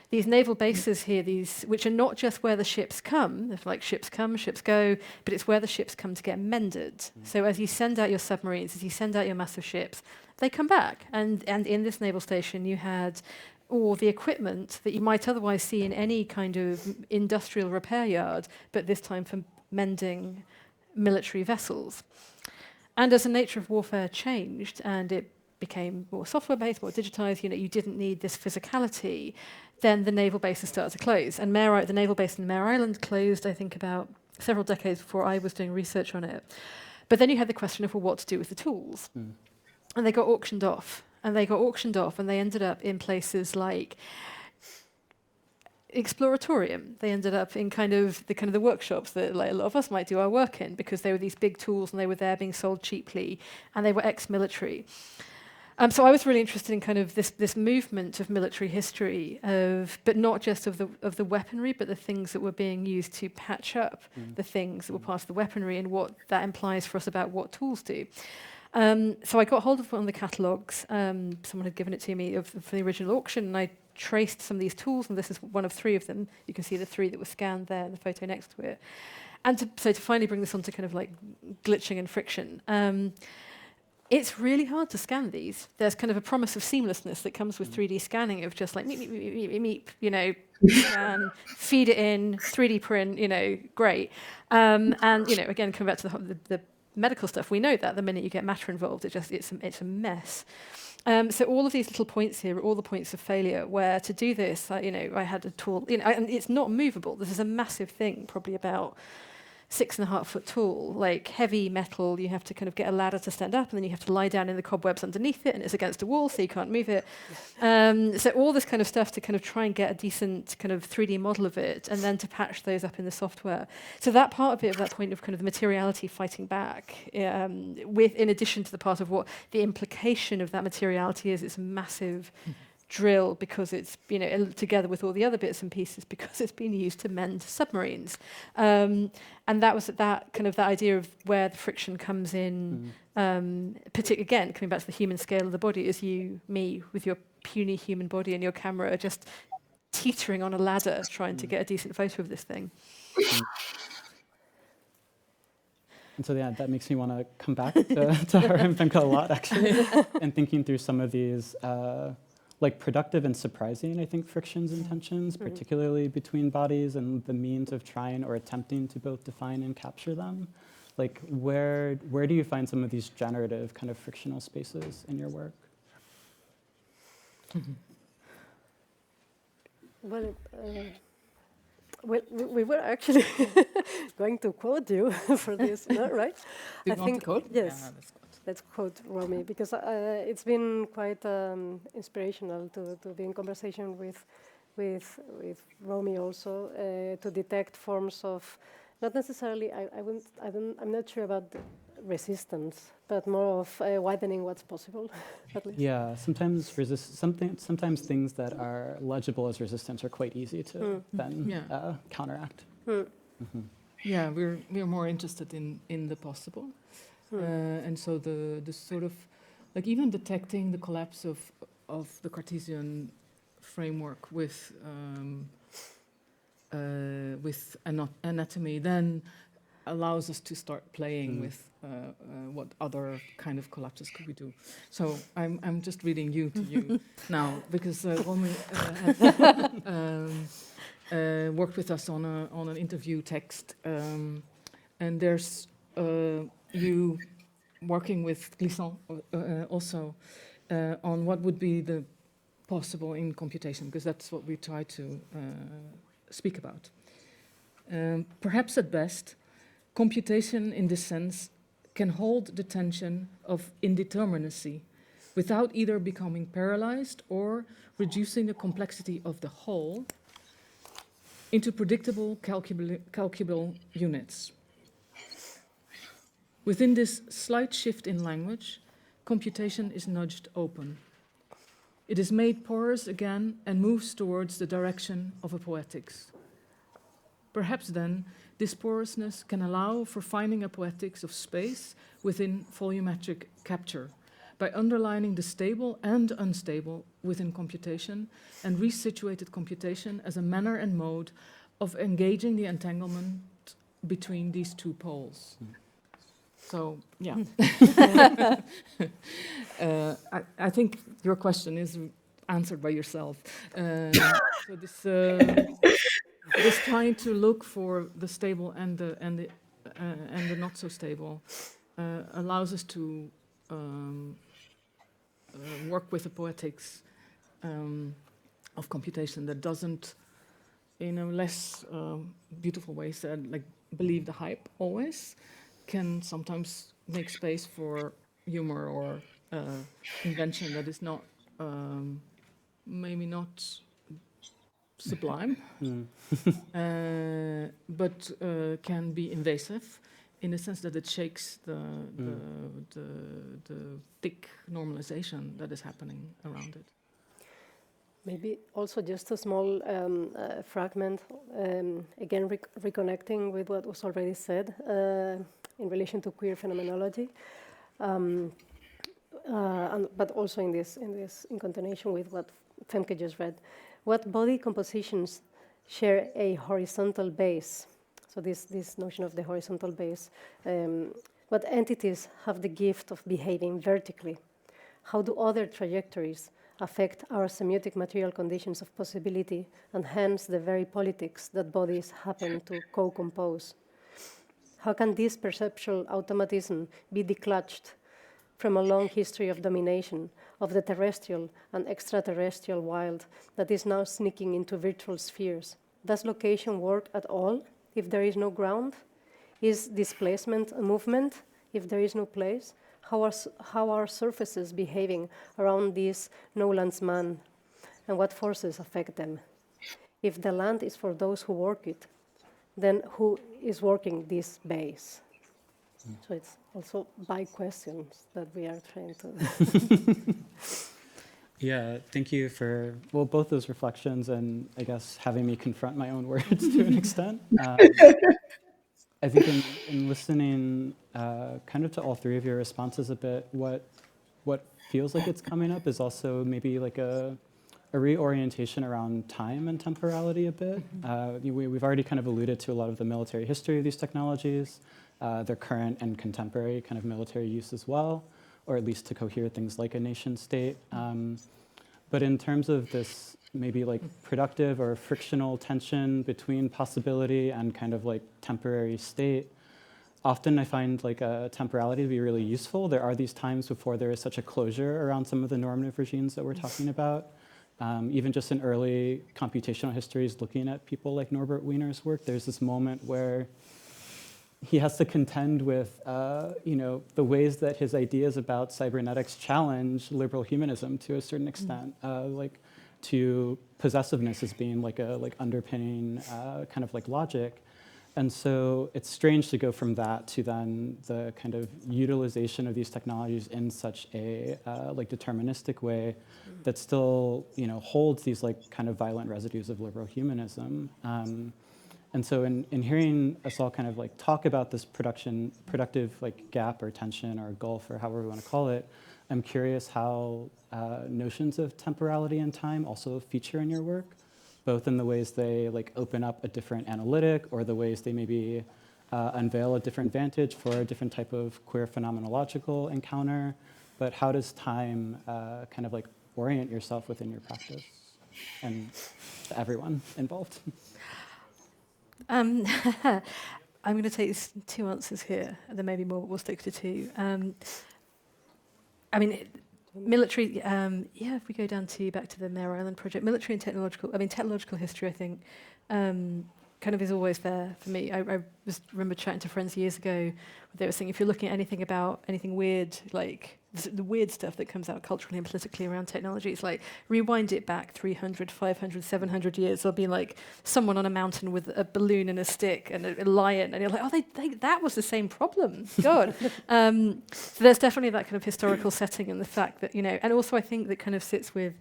these naval bases here, these which are not just where the ships come, if like ships come, ships go, but it's where the ships come to get mended. So as you send out your submarines, as you send out your massive ships, they come back. And in this naval station, you had all the equipment that you might otherwise see in any kind of industrial repair yard, but this time for mending military vessels. And as the nature of warfare changed and it became more software-based, more digitized, you didn't need this physicality, then the naval bases started to close. And the naval base in Mare Island closed, I think, about several decades before I was doing research on it. But then you had the question of, well, what to do with the tools? And they got auctioned off. And they ended up in places like Exploratorium. They ended up in the workshops that like a lot of us might do our work in, because they were these big tools and they were there being sold cheaply, and they were ex-military. So I was really interested in kind of this movement of military history, but not just of the weaponry, but the things that were being used to patch up the things that were part of the weaponry, and what that implies for us about what tools do. So I got hold of one of the catalogues. Someone had given it to me for the original auction, and I traced some of these tools, and this is one of 3 of them. You can see the 3 that were scanned there in the photo next to it. And to finally bring this on to kind of like glitching and friction. It's really hard to scan these. There's kind of a promise of seamlessness that comes with 3D scanning, of just like meep, meep, meep, meep, meep, scan, feed it in, 3D print, great. And again, coming back to the medical stuff, we know that the minute you get matter involved, it's a mess. So all of these little points here are all the points of failure, where to do this, I had a tool, and it's not movable. This is a massive thing, probably about 6.5 foot tall, like heavy metal. You have to kind of get a ladder to stand up, and then you have to lie down in the cobwebs underneath it, and it's against a wall, so you can't move it. So all this kind of stuff to kind of try and get a decent kind of 3D model of it, and then to patch those up in the software. So that part of it, of that point of kind of the materiality fighting back, in addition to the part of what the implication of that materiality is, it's massive drill, because it's together with all the other bits and pieces, because it's been used to mend submarines, and that was that idea of where the friction comes in. Again, coming back to the human scale of the body, is me with your puny human body and your camera are just teetering on a ladder trying to get a decent photo of this thing. And so that makes me want to come back to her and Femke a lot, actually, and thinking through some of these like productive and surprising, I think, frictions and tensions, particularly between bodies, and the means of trying or attempting to both define and capture them. Like, where do you find some of these generative kind of frictional spaces in your work? Well, we were actually going to quote you for this, no, right? You want to quote? Yes. Yeah, that's good. Let's quote Romi, because it's been quite inspirational to be in conversation with Romi also, to detect forms of, not necessarily, I'm not sure about resistance, but more of widening what's possible, at least. Yeah, sometimes things that are legible as resistance are quite easy to then counteract. Yeah, we're more interested in the possible. And so the sort of, like, even detecting the collapse of the Cartesian framework with anatomy then allows us to start playing with what other kind of collapses could we do. So I'm just reading you to you now, because Romi worked with us on an interview text, and there's you working with Glissant also on what would be the possible in computation, because that's what we try to speak about. Perhaps at best, computation in this sense can hold the tension of indeterminacy without either becoming paralyzed or reducing the complexity of the whole into predictable, calculable units. Within this slight shift in language, computation is nudged open. It is made porous again and moves towards the direction of a poetics. Perhaps then, this porousness can allow for finding a poetics of space within volumetric capture, by underlining the stable and unstable within computation and resituated computation as a manner and mode of engaging the entanglement between these two poles. So, yeah. I think your question is answered by yourself. So this trying to look for the stable and the not so stable allows us to work with the poetics of computation that doesn't, in a less beautiful way said, like believe the hype always, can sometimes make space for humor or invention that is not maybe not sublime, but can be invasive in the sense that it shakes the thick normalization that is happening around it. Maybe also just a small fragment, again reconnecting with what was already said in relation to queer phenomenology, but also in continuation with what Femke just read. What body compositions share a horizontal base? So this notion of the horizontal base. What entities have the gift of behaving vertically? How do other trajectories affect our semiotic material conditions of possibility and hence the very politics that bodies happen to co-compose? How can this perceptual automatism be declutched from a long history of domination of the terrestrial and extraterrestrial wild that is now sneaking into virtual spheres? Does location work at all if there is no ground? Is displacement a movement if there is no place? How are surfaces behaving around this no land's man, and what forces affect them? If the land is for those who work it, then who is working this base? So it's also by questions that we are trying to... Yeah, thank you for, well, both those reflections and I guess having me confront my own words to an extent. I think in listening kind of to all three of your responses a bit, what feels like it's coming up is also maybe like a reorientation around time and temporality a bit. We've already kind of alluded to a lot of the military history of these technologies, their current and contemporary kind of military use as well, or at least to cohere things like a nation state. But in terms of this maybe like productive or frictional tension between possibility and kind of like temporary state, often I find like a temporality to be really useful. There are these times before there is such a closure around some of the normative regimes that we're talking about. Even just in early computational histories, looking at people like Norbert Wiener's work, there's this moment where he has to contend with the ways that his ideas about cybernetics challenge liberal humanism to a certain extent, like to possessiveness as being like a underpinning kind of like logic. And so it's strange to go from that to then the kind of utilization of these technologies in such a like deterministic way that still holds these like kind of violent residues of liberal humanism. And so in hearing us all kind of like talk about this productive like gap or tension or gulf or however we want to call it, I'm curious how notions of temporality and time also feature in your work, both in the ways they like open up a different analytic or the ways they maybe unveil a different vantage for a different type of queer phenomenological encounter. But how does time kind of like orient yourself within your practice and to everyone involved? I'm going to take two answers here, and then maybe more. We'll stick to two. I mean, military. If we go back to the Mare Island project, military and technological. I mean, technological history. I think kind of is always there for me. I remember chatting to friends years ago. They were saying if you're looking at anything weird, like the weird stuff that comes out culturally and politically around technology, it's like rewind it back 300, 500, 700 years. There'll be like someone on a mountain with a balloon and a stick and a lion, and you're like, oh, that was the same problem. God. So there's definitely that kind of historical setting and the fact that, and also I think that kind of sits with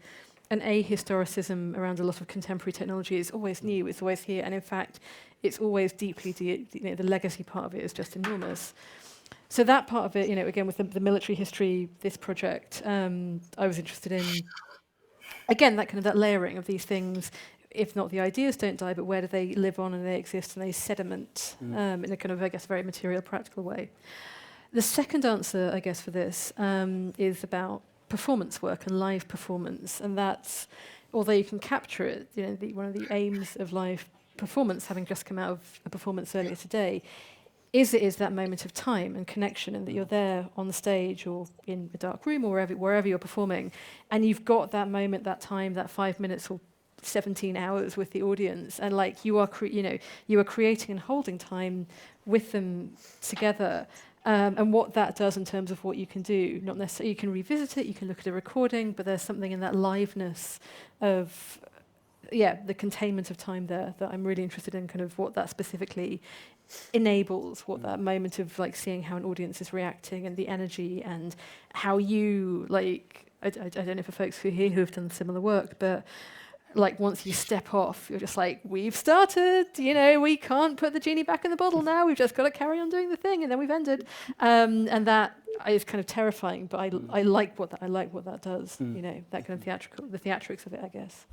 an ahistoricism around a lot of contemporary technology. Is always new, it's always here, and in fact, it's always deeply, the legacy part of it is just enormous. So that part of it, again, with the military history, this project, I was interested in, again, that layering of these things. If not the ideas don't die, but where do they live on and they exist and they sediment in a kind of, I guess, very material, practical way. The second answer, I guess, for this is about performance work and live performance. And that's, although you can capture it, one of the aims of live performance, having just come out of a performance earlier today, is that moment of time and connection, and that you're there on the stage or in a dark room or wherever you're performing, and you've got that moment, that time, that 5 minutes or 17 hours with the audience, and like you are creating and holding time with them together. And what that does in terms of what you can do, not necessarily, you can revisit it, you can look at a recording, but there's something in that liveness of, the containment of time there that I'm really interested in, kind of what that specifically enables, what that moment of like seeing how an audience is reacting and the energy and how you, like, I don't know for folks who here who have done similar work, but like once you step off, you're just like, we've started, we can't put the genie back in the bottle now, we've just got to carry on doing the thing, and then we've ended. And that is kind of terrifying, but I like what that does, that kind of the theatrics of it, I guess.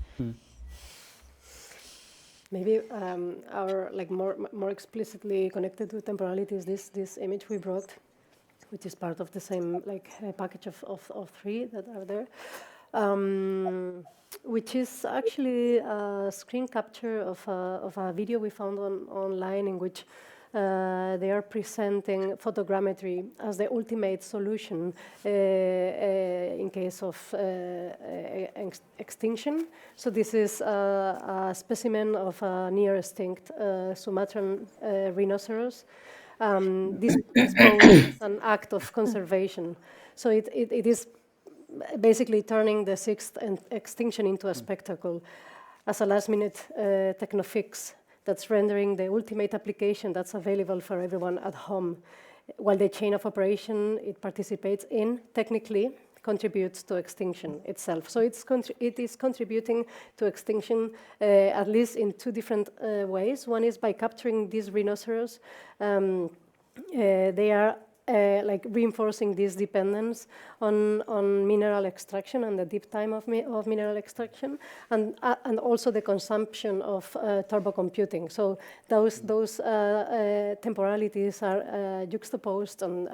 Maybe our like more explicitly connected with temporality is this image we brought, which is part of the same like package of three that are there. Which is actually a screen capture of a video we found online in which they are presenting photogrammetry as the ultimate solution in case of extinction. So this is a specimen of a near extinct Sumatran rhinoceros. This pose is an act of conservation. So it is basically turning the sixth extinction into a spectacle as a last-minute techno fix that's rendering the ultimate application that's available for everyone at home, while the chain of operation it participates in technically contributes to extinction itself. So it is contributing to extinction at least in two different ways. One is by capturing these rhinoceros. They are like reinforcing this dependence on mineral extraction and the deep time of mineral extraction, and also the consumption of turbo computing. So those temporalities are juxtaposed and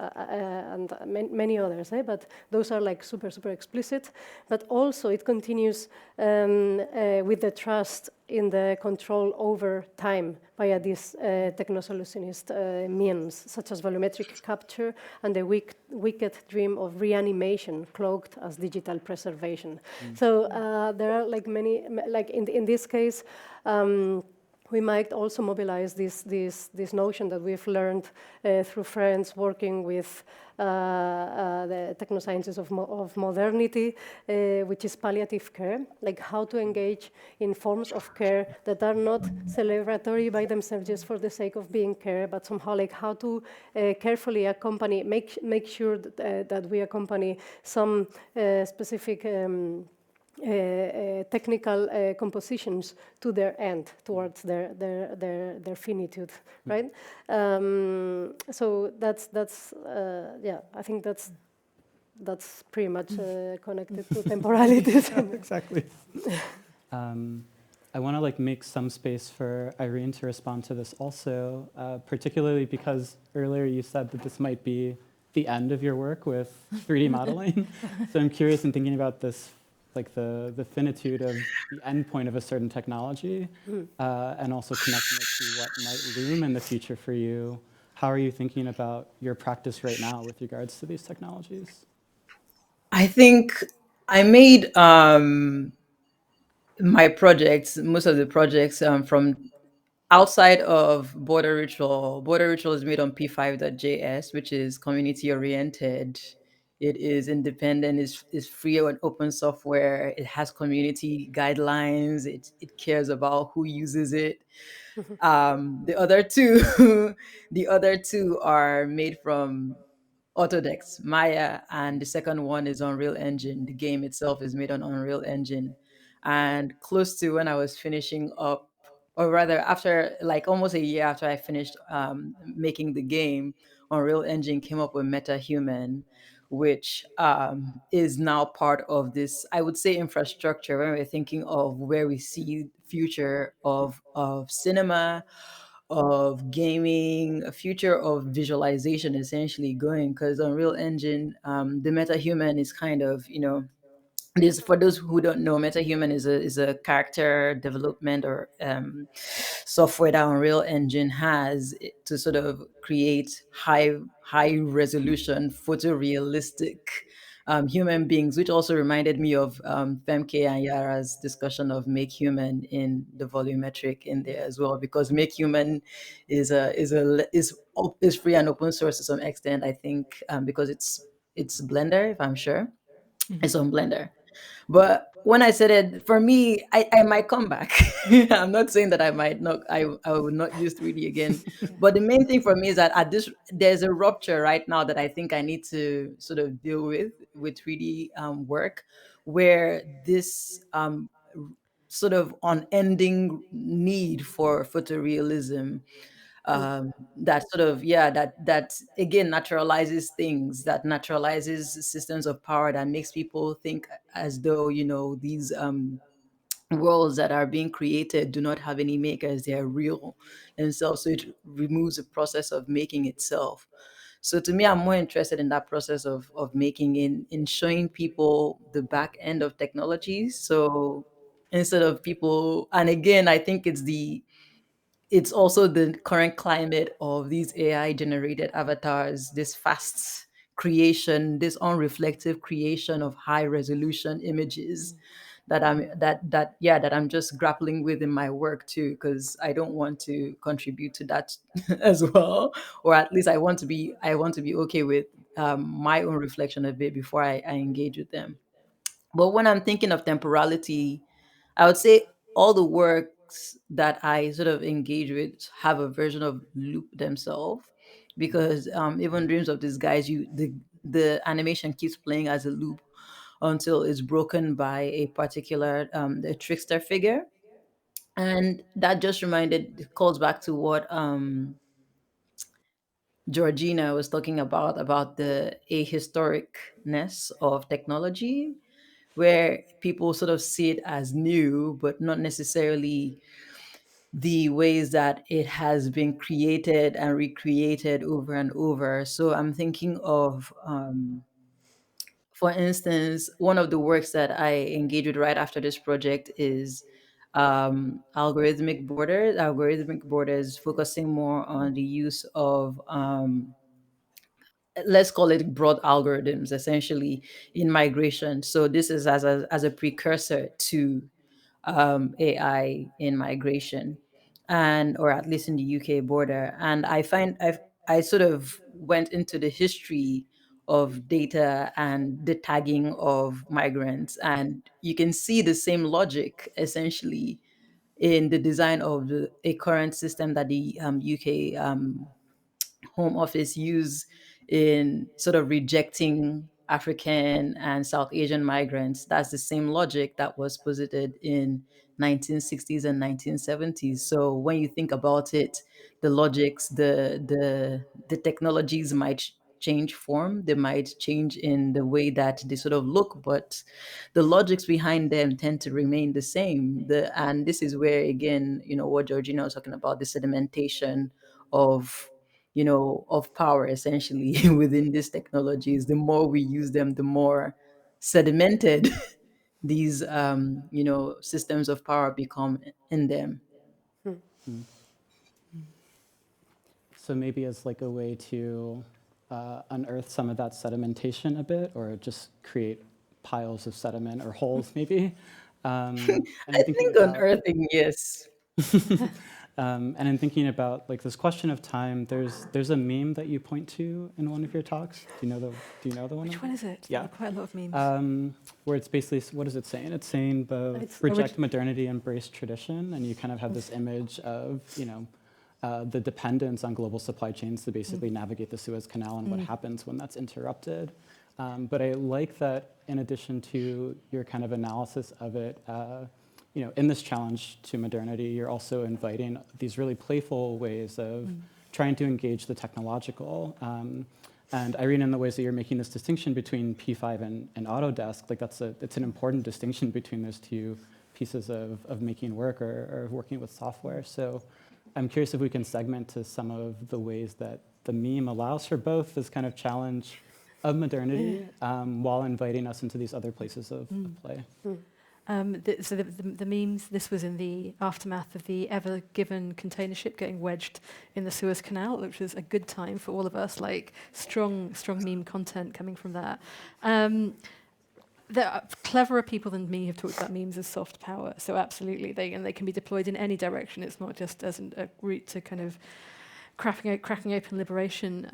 many others, but those are like super explicit. But also it continues with the trust in the control over time via these techno-solutionist means, such as volumetric capture and the wicked dream of reanimation cloaked as digital preservation. So there are like many, like in this case, we might also mobilize this notion that we've learned through friends working with the technosciences of modernity, which is palliative care, like how to engage in forms of care that are not celebratory by themselves just for the sake of being care, but somehow like how to carefully accompany, make sure that we accompany some specific technical compositions to their end, towards their finitude, right? So that's I think that's pretty much connected to temporalities. Exactly. I want to like make some space for Irene to respond to this also, particularly because earlier you said that this might be the end of your work with 3D modeling. So I'm curious in thinking about this, like the finitude of the endpoint of a certain technology, and also connecting it to what might loom in the future for you. How are you thinking about your practice right now with regards to these technologies? I think I made my projects, most of the projects from outside of Border Ritual. Border Ritual is made on p5.js, which is community oriented. It is independent, is free and open software. It has community guidelines. It cares about who uses it. The other two, the other two are made from Autodex, Maya, and the second one is Unreal Engine. The game itself is made on Unreal Engine. And close to when I was finishing up, or rather after like almost a year after I finished making the game, Unreal Engine came up with MetaHuman, which is now part of this, I would say, infrastructure when we're thinking of where we see future of cinema, of gaming, a future of visualization essentially going. Because Unreal Engine, the MetaHuman is kind of, this, for those who don't know, MetaHuman is a character development or software that Unreal Engine has to sort of create high resolution photorealistic human beings, which also reminded me of Femke and Yara's discussion of Make Human in the volumetric in there as well, because Make Human is free and open source to some extent, I think, because it's Blender, if I'm sure. It's on Blender. But when I said it, for me, I might come back. I'm not saying that I might not, I will not use 3D again. But the main thing for me is that there's a rupture right now that I think I need to sort of deal with 3D work, where this sort of unending need for photorealism, that sort of, yeah, that again naturalizes things, that naturalizes systems of power, that makes people think as though, these worlds that are being created do not have any makers, they are real themselves. So it removes the process of making itself. So to me, I'm more interested in that process of making, in showing people the back end of technology. So instead of people, and again, I think it's also the current climate of these AI generated avatars, this fast creation, this unreflective creation of high resolution images that I'm just grappling with in my work too, because I don't want to contribute to that as well. Or at least I want to be okay with my own reflection of it before I engage with them. But when I'm thinking of temporality, I would say all the works that I sort of engage with have a version of loop themselves, because even Dreams of Disguise, the animation keeps playing as a loop until it's broken by a particular the trickster figure. And that just calls back to what Georgina was talking about the ahistoricness of technology, where people sort of see it as new, but not necessarily the ways that it has been created and recreated over and over. So I'm thinking of, for instance, one of the works that I engaged with right after this project is algorithmic borders, focusing more on the use of let's call it broad algorithms, essentially, in migration. So this is as a precursor to AI in migration, and or at least in the UK border. And I sort of went into the history of data and the tagging of migrants, and you can see the same logic essentially in the design of a current system that the UK Home Office use in sort of rejecting African and South Asian migrants. That's the same logic that was posited in 1960s and 1970s. So when you think about it, the logics, the technologies might change form, they might change in the way that they sort of look, but the logics behind them tend to remain the same. And this is where, again, what Georgina was talking about, the sedimentation of of power essentially within these technologies. The more we use them, the more sedimented these systems of power become in them. So maybe as like a way to unearth some of that sedimentation a bit, or just create piles of sediment or holes, maybe. And I I'm thinking think about, unearthing, yes. and in thinking about like this question of time, there's a meme that you point to in one of your talks. Do you know the one? Which one is it? There Yeah. are quite a lot of memes. Where it's basically, what is it saying? It's saying both It's reject modernity, embrace tradition, and you kind of have this image of, the dependence on global supply chains to basically navigate the Suez Canal and what happens when that's interrupted. But I like that in addition to your kind of analysis of it, in this challenge to modernity, you're also inviting these really playful ways of trying to engage the technological. And Irene, in the ways that you're making this distinction between P5 and Autodesk, like it's an important distinction between those two pieces of making work or working with software. So I'm curious if we can segment to some of the ways that the meme allows for both this kind of challenge of modernity while inviting us into these other places of play. So the memes, this was in the aftermath of the Ever Given container ship getting wedged in the Suez Canal, which was a good time for all of us, like strong meme content coming from that. There are cleverer people than me have talked about memes as soft power, so absolutely, they can be deployed in any direction. It's not just as a route to kind of cracking open liberation.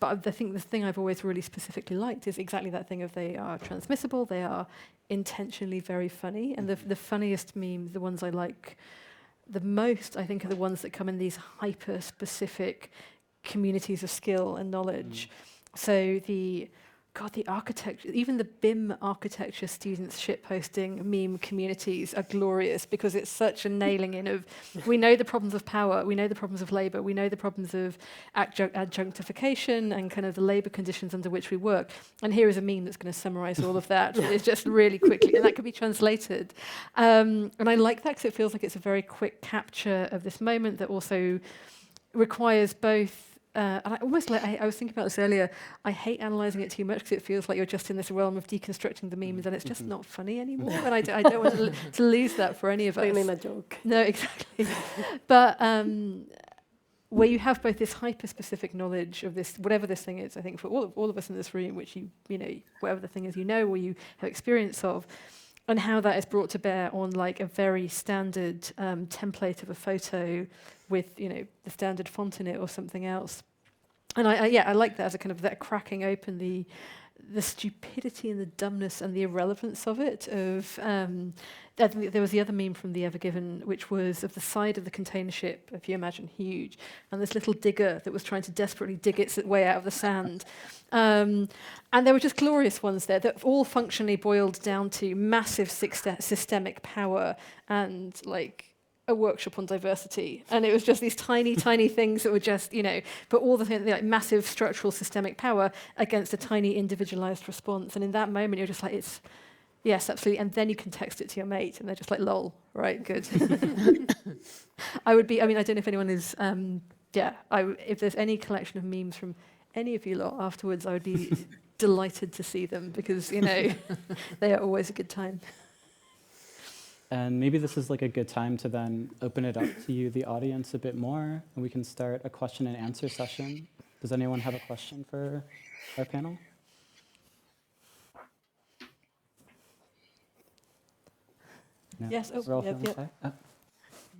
But I think the thing I've always really specifically liked is exactly that thing of they are transmissible, they are intentionally very funny, and the funniest memes, the ones I like the most, I think, are the ones that come in these hyper-specific communities of skill and knowledge. So the architecture, even the BIM architecture students shitposting meme communities are glorious because it's such a nailing in of, we know the problems of power, we know the problems of labor, we know the problems of adjunctification and kind of the labor conditions under which we work. And here is a meme that's going to summarize all of that. It's just really quickly, and that can be translated. And I like that because it feels like it's a very quick capture of this moment that also requires both. And I almost like, I was thinking about this earlier, I hate analysing it too much because it feels like you're just in this realm of deconstructing the memes and it's just not funny anymore. And I don't want to lose that for any of us. They made a joke. No, exactly. But where you have both this hyper-specific knowledge of this, whatever this thing is, I think for all of us in this room, which you know, whatever the thing is you know or you have experience of, and how that is brought to bear on like a very standard template of a photo with, you know, the standard font in it or something else. And I like that as a kind of that cracking open the stupidity and the dumbness and the irrelevance of it. I think there was the other meme from the Ever Given, which was of the side of the container ship, if you imagine, huge, and this little digger that was trying to desperately dig its way out of the sand. And there were just glorious ones there that all functionally boiled down to massive systemic power and like a workshop on diversity. And it was just these tiny things that were just, you know, but all the things like massive structural systemic power against a tiny individualized response. And in that moment, you're just like, it's, yes, absolutely. And then you can text it to your mate and they're just like, lol, right, good. I don't know if anyone is, if there's any collection of memes from any of you lot afterwards, I would be delighted to see them because, you know, they are always a good time. And maybe this is like a good time to then open it up to you, the audience, a bit more, and we can start a question and answer session. Does anyone have a question for our panel? No? Yes, We're all yep. feeling shy?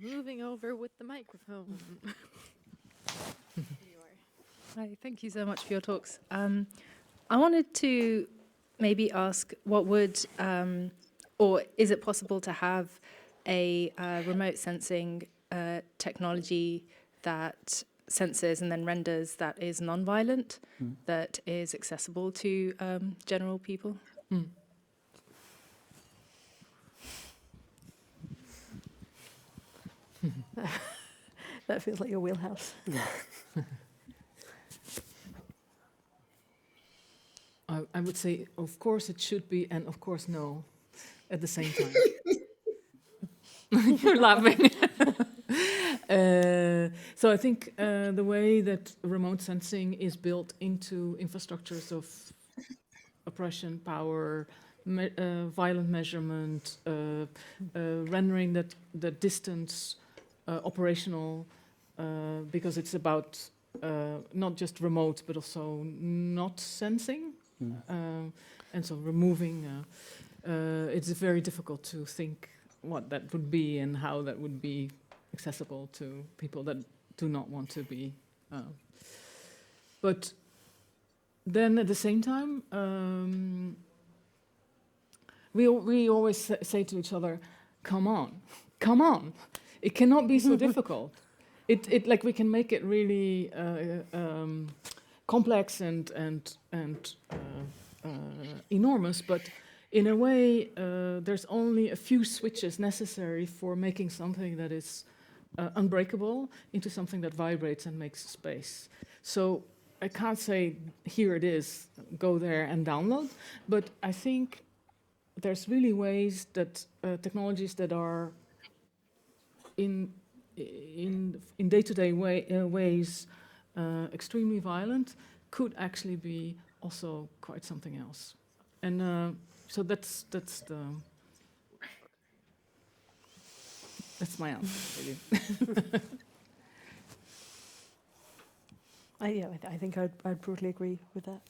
Moving over with the microphone. Hi, thank you so much for your talks. I wanted to maybe ask what would, or is it possible to have a remote sensing technology that senses and then renders that is non-violent, that is accessible to general people? That feels like your wheelhouse. I would say, of course it should be, and of course no, at the same time. You're laughing. So I think the way that remote sensing is built into infrastructures of oppression, power, violent measurement, rendering the distance operational, because it's about not just remote, but also not sensing. And so removing, it's very difficult to think what that would be and how that would be accessible to people that do not want to be. But then at the same time, we always say to each other, come on. It cannot be so difficult. It like we can make it really complex and enormous, but in a way, there's only a few switches necessary for making something that is unbreakable into something that vibrates and makes space. So I can't say, here it is, go there and download, but I think there's really ways that technologies that are in day-to-day ways extremely violent could actually be also quite something else. And so that's my answer, really. I think I'd broadly agree with that.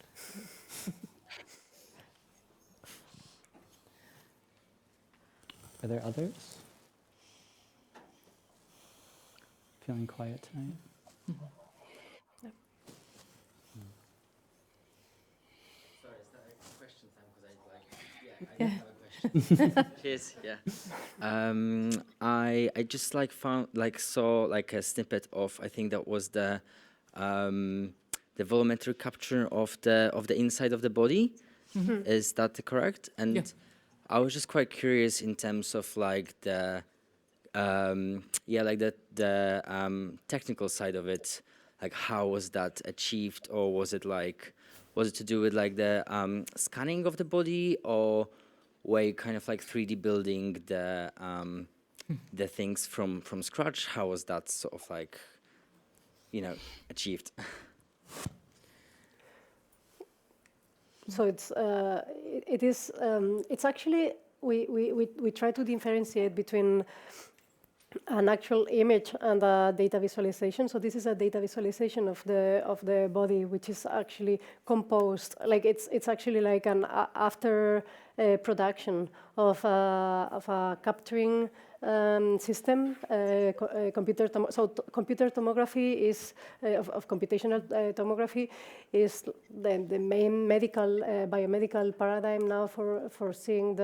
Are there others? Feeling quiet tonight? No. Sorry, is that a question time? Because I have a question. Cheers. Yeah. I just saw a snippet of, I think that was the volumetric capture of the inside of the body. Mm-hmm. Is that correct? And Yeah. I was just quite curious in terms of the technical side of it. Like, how was that achieved, or was it to do with the scanning of the body, or were you kind of 3D building the things from scratch? How was that sort of achieved? So it's actually, we try to differentiate between an actual image and a data visualization. So this is a data visualization of the body, which is actually composed. Like it's actually like an after production of a capturing system. Computer tomography is of computational tomography is the main biomedical paradigm now for seeing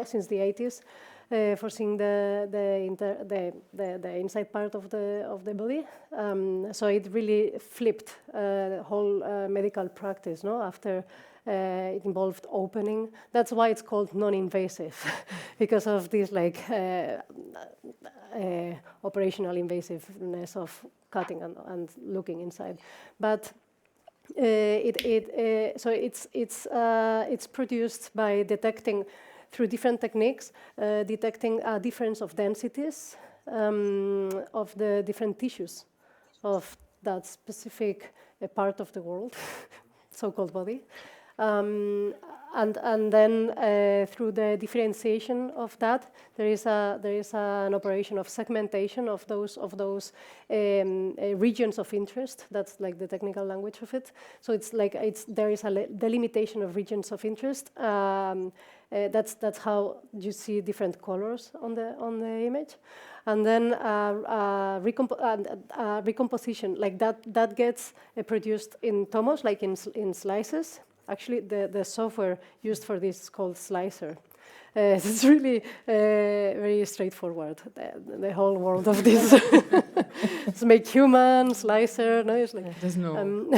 since the 80s. For seeing the inside part of the body, so it really flipped the whole medical practice. No, after it involved opening. That's why it's called non-invasive, because of this operational invasiveness of cutting and looking inside. But so it's produced by detecting, through different techniques, detecting a difference of densities of the different tissues of that specific part of the world, so-called body. And then through the differentiation of that, there is an operation of segmentation of those regions of interest. That's like the technical language of it. So there is a delimitation of regions of interest. That's how you see different colors on the image, and then recomposition like that gets produced in tomos, like in slices. Actually, the software used for this is called Slicer. It's really very straightforward. The whole world of this. It's make human Slicer. No, it's like There's no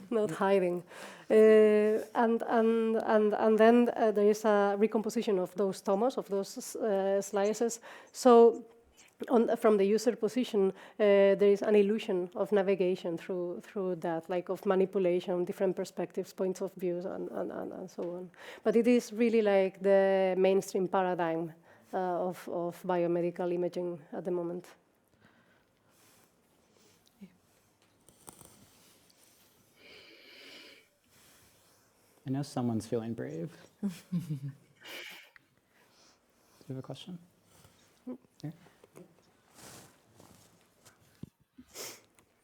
not hiding. And then there is a recomposition of those tomos, of those slices. So from the user position, there is an illusion of navigation through that, like of manipulation, different perspectives, points of views, and so on. But it is really like the mainstream paradigm of biomedical imaging at the moment. I know someone's feeling brave. Do you have a question? Here.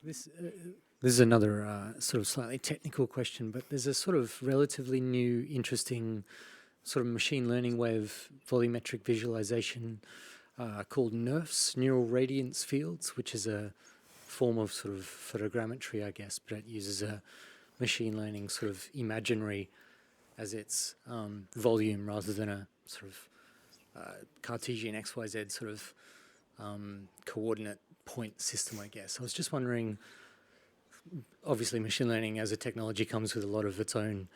This is another sort of slightly technical question, but there's a sort of relatively new, interesting sort of machine learning way of volumetric visualization called NRFs, neural radiance fields, which is a form of sort of photogrammetry, I guess, but it uses a machine learning sort of imaginary as its volume rather than a sort of Cartesian XYZ sort of coordinate point system, I guess. I was just wondering, obviously machine learning as a technology comes with a lot of its own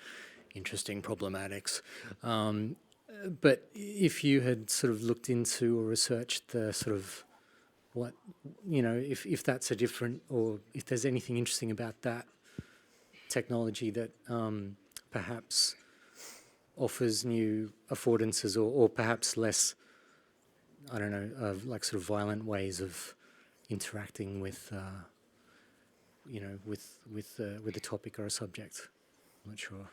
interesting problematics, but if you had sort of looked into or researched the sort of what, if that's a different, or if there's anything interesting about that technology that perhaps offers new affordances, or perhaps less, I don't know, like sort of violent ways of interacting with, with the topic or a subject. I'm not sure.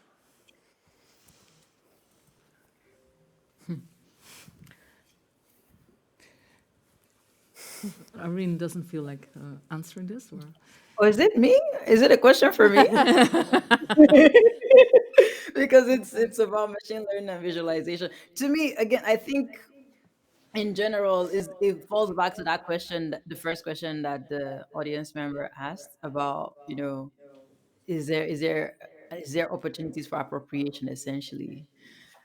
Irene doesn't feel like answering this, or? Or is it me? Is it a question for me? Because it's about machine learning and visualization. To me, again, I think in general it falls back to that question, the first question that the audience member asked about, is there opportunities for appropriation essentially.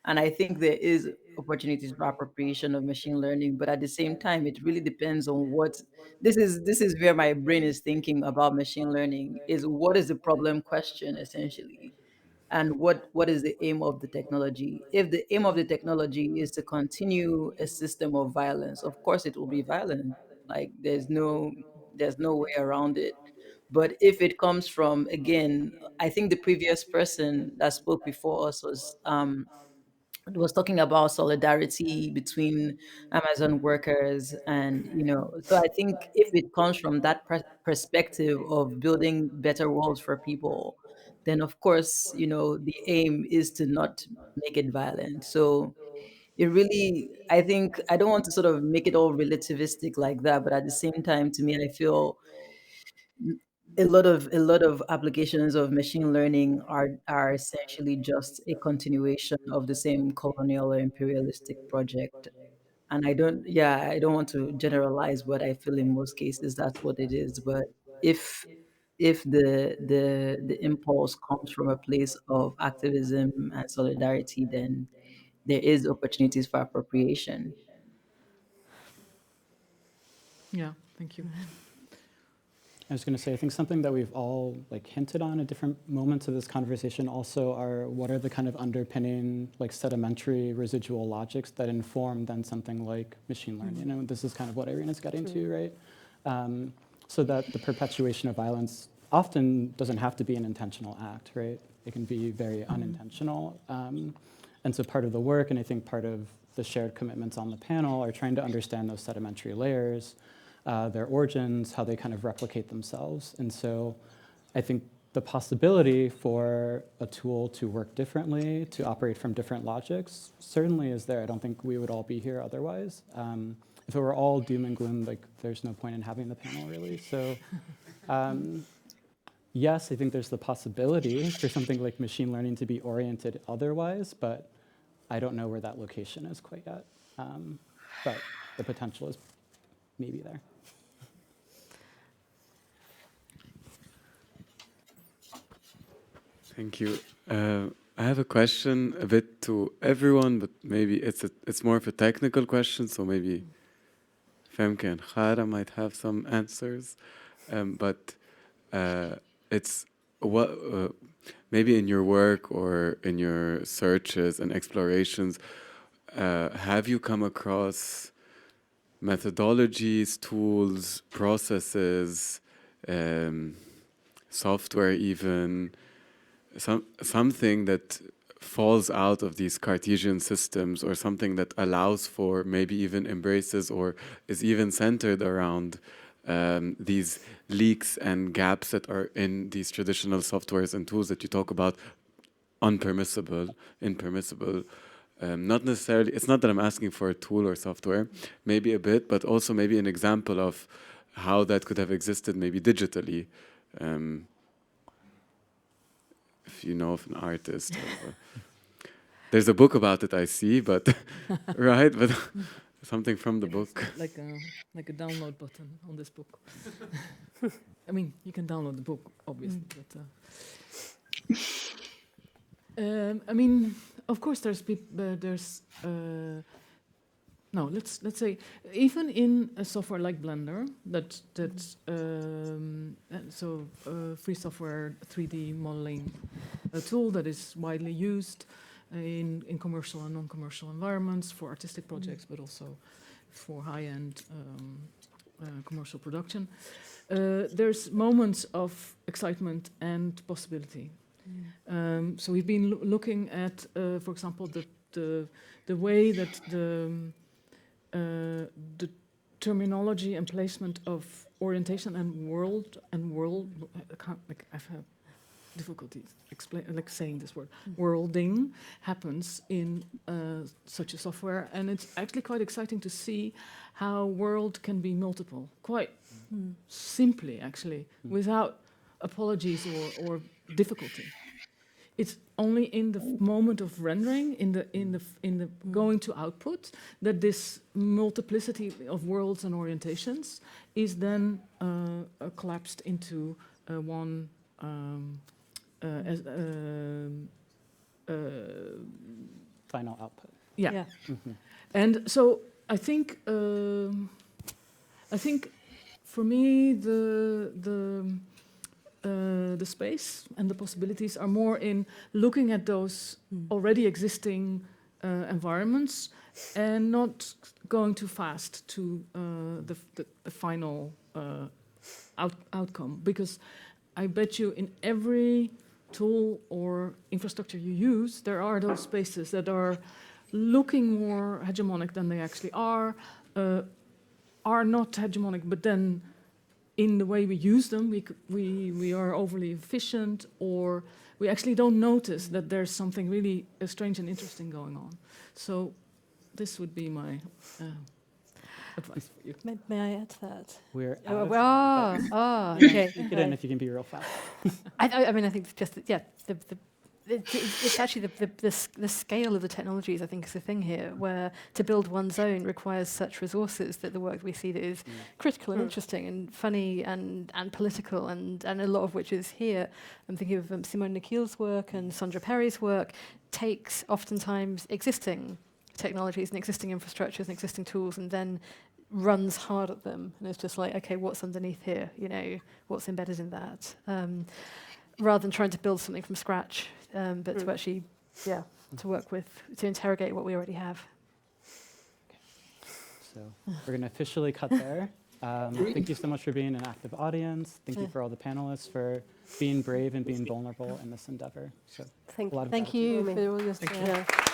And I think there is opportunities for appropriation of machine learning, but at the same time, it really depends on what this is where my brain is thinking about machine learning, is what is the problem question essentially, and what is the aim of the technology. If the aim of the technology is to continue a system of violence, of course it will be violent. Like there's no way around it. But if it comes from, again, I think the previous person that spoke before us was talking about solidarity between Amazon workers, and so I think if it comes from that perspective of building better worlds for people, then of course the aim is to not make it violent. So it really, I think, I don't want to sort of make it all relativistic like that, but at the same time, to me, I feel a lot of applications of machine learning are essentially just a continuation of the same colonial or imperialistic project. And I don't want to generalize, but I feel in most cases that's what it is. But if the impulse comes from a place of activism and solidarity, then there is opportunities for appropriation. Yeah, thank you. I was going to say, I think something that we've all hinted on at different moments of this conversation also are what are the kind of underpinning sedimentary residual logics that inform then something like machine learning. This is kind of what Irene is getting to, right? So that the perpetuation of violence often doesn't have to be an intentional act, right? It can be very unintentional. And so part of the work, and I think part of the shared commitments on the panel, are trying to understand those sedimentary layers, their origins, how they kind of replicate themselves. And so I think the possibility for a tool to work differently, to operate from different logics, certainly is there. I don't think we would all be here otherwise. If it were all doom and gloom, there's no point in having the panel, really. So yes, I think there's the possibility for something like machine learning to be oriented otherwise, but I don't know where that location is quite yet. But the potential is maybe there. Thank you. I have a question a bit to everyone, but maybe it's more of a technical question, so maybe Femke and Jara might have some answers. But it's what maybe in your work or in your searches and explorations, have you come across methodologies, tools, processes, software even, something that falls out of these Cartesian systems, or something that allows for, maybe even embraces or is even centered around these leaks and gaps that are in these traditional softwares and tools that you talk about, impermissible. Not necessarily, it's not that I'm asking for a tool or software, maybe a bit, but also maybe an example of how that could have existed maybe digitally. If you know of an artist. There's a book about it, I see, but right, but something from the book. Like a download button on this book. I mean, you can download the book, obviously, but I mean, of course, let's say even in a software like Blender, free software 3D modeling, a tool that is widely used in commercial and non-commercial environments for artistic projects, but also for high-end commercial production, there's moments of excitement and possibility. So we've been looking at, for example, the way that the terminology and placement of orientation and world. I've had difficulty saying this word. Worlding happens in such a software, and it's actually quite exciting to see how world can be multiple, quite simply, actually, without apologies or difficulty. It's only in the moment of rendering, in the going to output, that this multiplicity of worlds and orientations is then collapsed into one final output. Yeah. And so I think for me the space and the possibilities are more in looking at those already existing environments and not going too fast to the final outcome, because I bet you in every tool or infrastructure you use, there are those spaces that are looking more hegemonic than they actually are not hegemonic, but then in the way we use them, we are overly efficient, or we actually don't notice that there's something really strange and interesting going on. So this would be my advice for you. May I add to that? We're Okay. Get in if you can be real fast. I mean, I think just it's actually the scale of the technologies, I think, is the thing here, where to build one's own requires such resources that the work we see that is critical and interesting and funny and political and a lot of which is here. I'm thinking of Simone Nikhil's work and Sandra Perry's work takes oftentimes existing technologies and existing infrastructures and existing tools and then runs hard at them. And it's just like, okay, what's underneath here? You know, what's embedded in that? Rather than trying to build something from scratch, but to actually, to work with, to interrogate what we already have. So we're going to officially cut there. Thank you so much for being an active audience. Thank you for all the panelists for being brave and being vulnerable in this endeavor. So Thank you. Thank you for all your support.